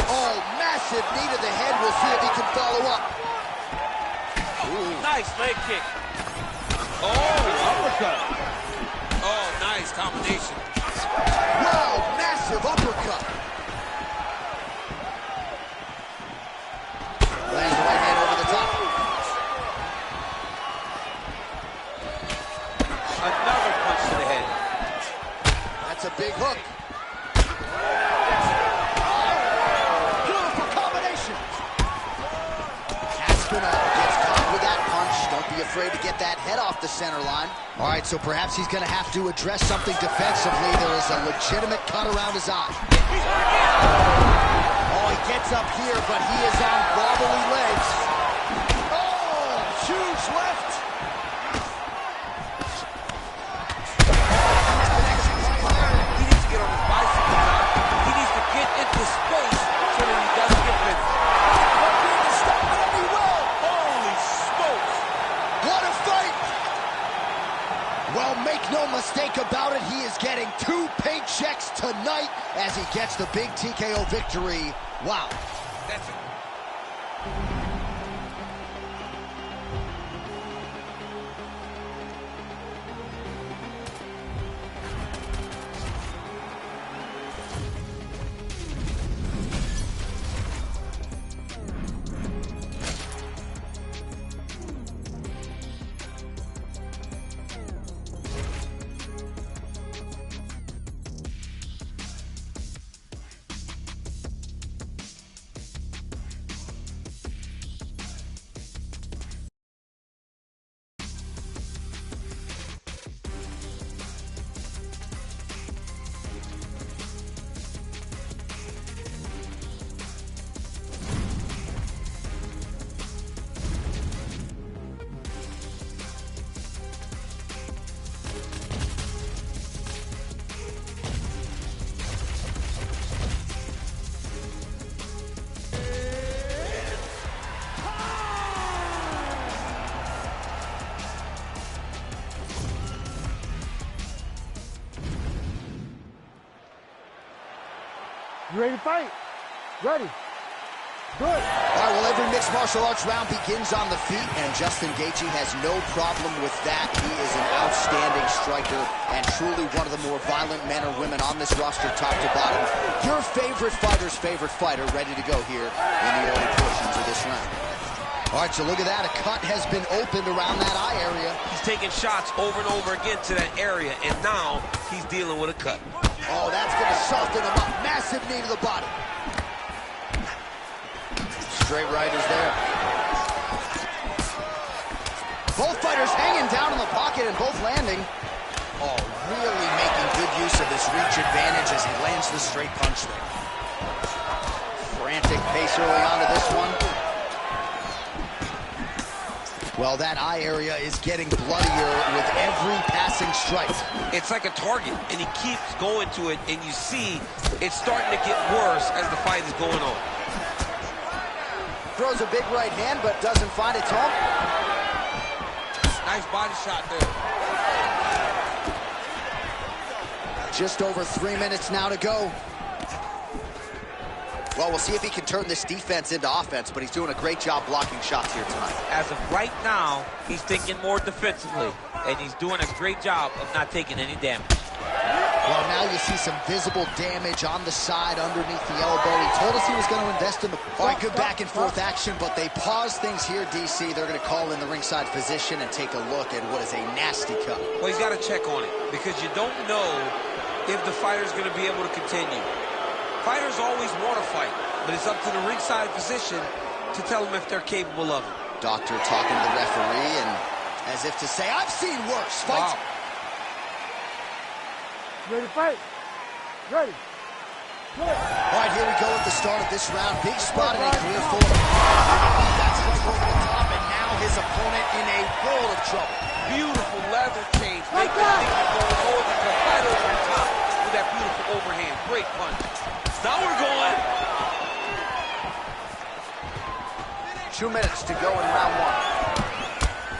Oh, massive knee to the head. We'll see if he can follow up. Ooh. Nice leg kick. Oh, uppercut. Oh, nice combination. Wow, massive uppercut. Lands the right hand over the top. Another punch to the head. That's a big hook. Beautiful combination. Aspinall gets caught with that punch. Don't be afraid to get that head off the center line. All right, so perhaps he's going to have to address something defensively. There is a legitimate cut around his eye. Oh, he gets up here, but he is on wobbly legs. Oh, huge left. He needs to get on his bicycle now. He needs to get into space so that he doesn't get finished. Holy smokes! What a fight! Well, make no mistake about it, he is getting 2 paychecks tonight as he gets the big TKO victory. Wow. That's it. You ready to fight? Ready. Good. All right, well, every mixed martial arts round begins on the feet, and Justin Gaethje has no problem with that. He is an outstanding striker and truly one of the more violent men or women on this roster, top to bottom. Your favorite fighter's favorite fighter ready to go here in the early portions of this round. All right, so look at that. A cut has been opened around that eye area. He's taking shots over and over again to that area, and now he's dealing with a cut. Oh, that's going to soften him up. Massive knee to the body. Straight right is there. Both fighters hanging down in the pocket and both landing. Oh, really making good use of this reach advantage as he lands the straight punch there. Frantic pace early on to this one. Well, that eye area is getting bloodier with every passing strike. It's like a target, and he keeps going to it, and you see it's starting to get worse as the fight is going on. Throws a big right hand, but doesn't find its home. Nice body shot there. Just over 3 minutes now to go. Well, we'll see if he can turn this defense into offense, but he's doing a great job blocking shots here tonight. As of right now, he's thinking more defensively, and he's doing a great job of not taking any damage. Well, now you see some visible damage on the side underneath the elbow. He told us he was going to invest in the... All right, good back and forth action, but they pause things here, DC. They're going to call in the ringside physician and take a look at what is a nasty cut. Well, he's got to check on it because you don't know if the fighter's going to be able to continue. Fighters always want to fight, but it's up to the ringside physician to tell them if they're capable of it. Doctor talking to the referee and as if to say, I've seen worse. Fight. Wow. Ready to fight? Ready. Good. All right, here we go at the start of this round. Big spot in a clear forward. That's right over the top, and now his opponent in a world of trouble. Beautiful leather change. Make the thing go over to right over the top with that beautiful overhand. Great punch. Now we're going. 2 minutes to go in round one.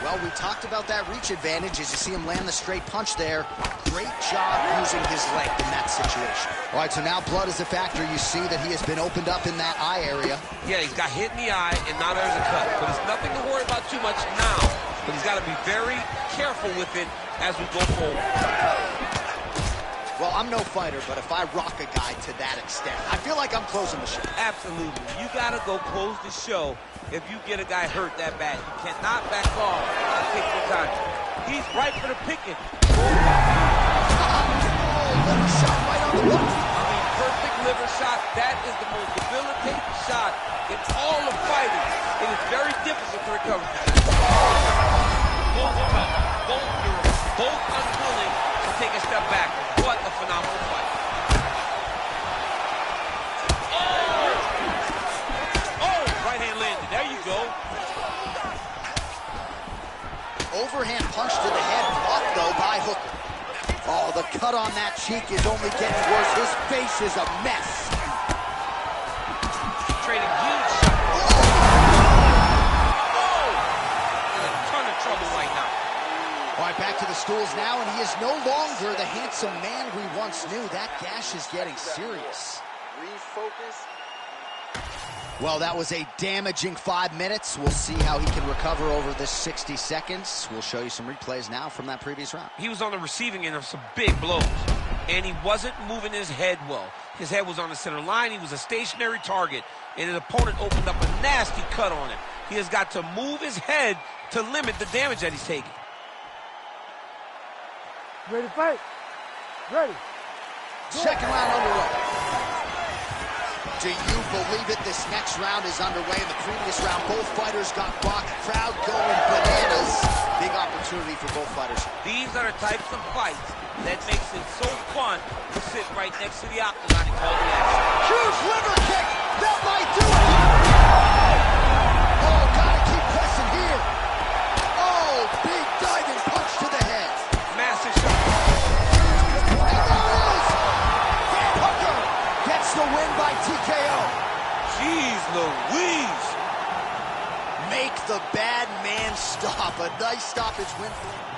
Well, we talked about that reach advantage as you see him land the straight punch there. Great job using his length in that situation. All right, so now blood is a factor. You see that he has been opened up in that eye area. Yeah, he's got hit in the eye, and now there's a cut. But it's nothing to worry about too much now. But he's got to be very careful with it as we go forward. Well, I'm no fighter, but if I rock a guy to that extent, I feel like I'm closing the show. Absolutely. You got to go close the show if you get a guy hurt that bad. You cannot back off and take your time. He's right for the picking. Liver shot right on the button. I mean, perfect liver shot. That is the most debilitating shot in all of fighting. It is very difficult to recover. Both unwilling to take a step back. What a phenomenal fight. Oh, right hand landed. There you go. Overhand punch to the head, blocked though by Hooker. Oh, the cut on that cheek is only getting worse. His face is a mess. Trading huge shots. Oh! In a ton of trouble right now. All right, back to the stools now, and he is no longer the handsome man we once knew. That gash is getting serious. Refocus. Well, that was a damaging 5 minutes. We'll see how he can recover over this 60 seconds. We'll show you some replays now from that previous round. He was on the receiving end of some big blows, and he wasn't moving his head well. His head was on the center line. He was a stationary target, and his opponent opened up a nasty cut on him. He has got to move his head to limit the damage that he's taking. Ready to fight? Ready. Second round underway. Do you believe it? This next round is underway. In the previous round, both fighters got rocked. Crowd going bananas. Big opportunity for both fighters. These are the types of fights that makes it so fun to sit right next to the octagon and call the action. Huge liver kick. That might do it. Oh, gotta keep pressing here. Oh, big diving punch to the head. Massive shot. Hooker gets the win by TKO. Jeez Louise. Make the bad man stop. A nice stoppage win for him.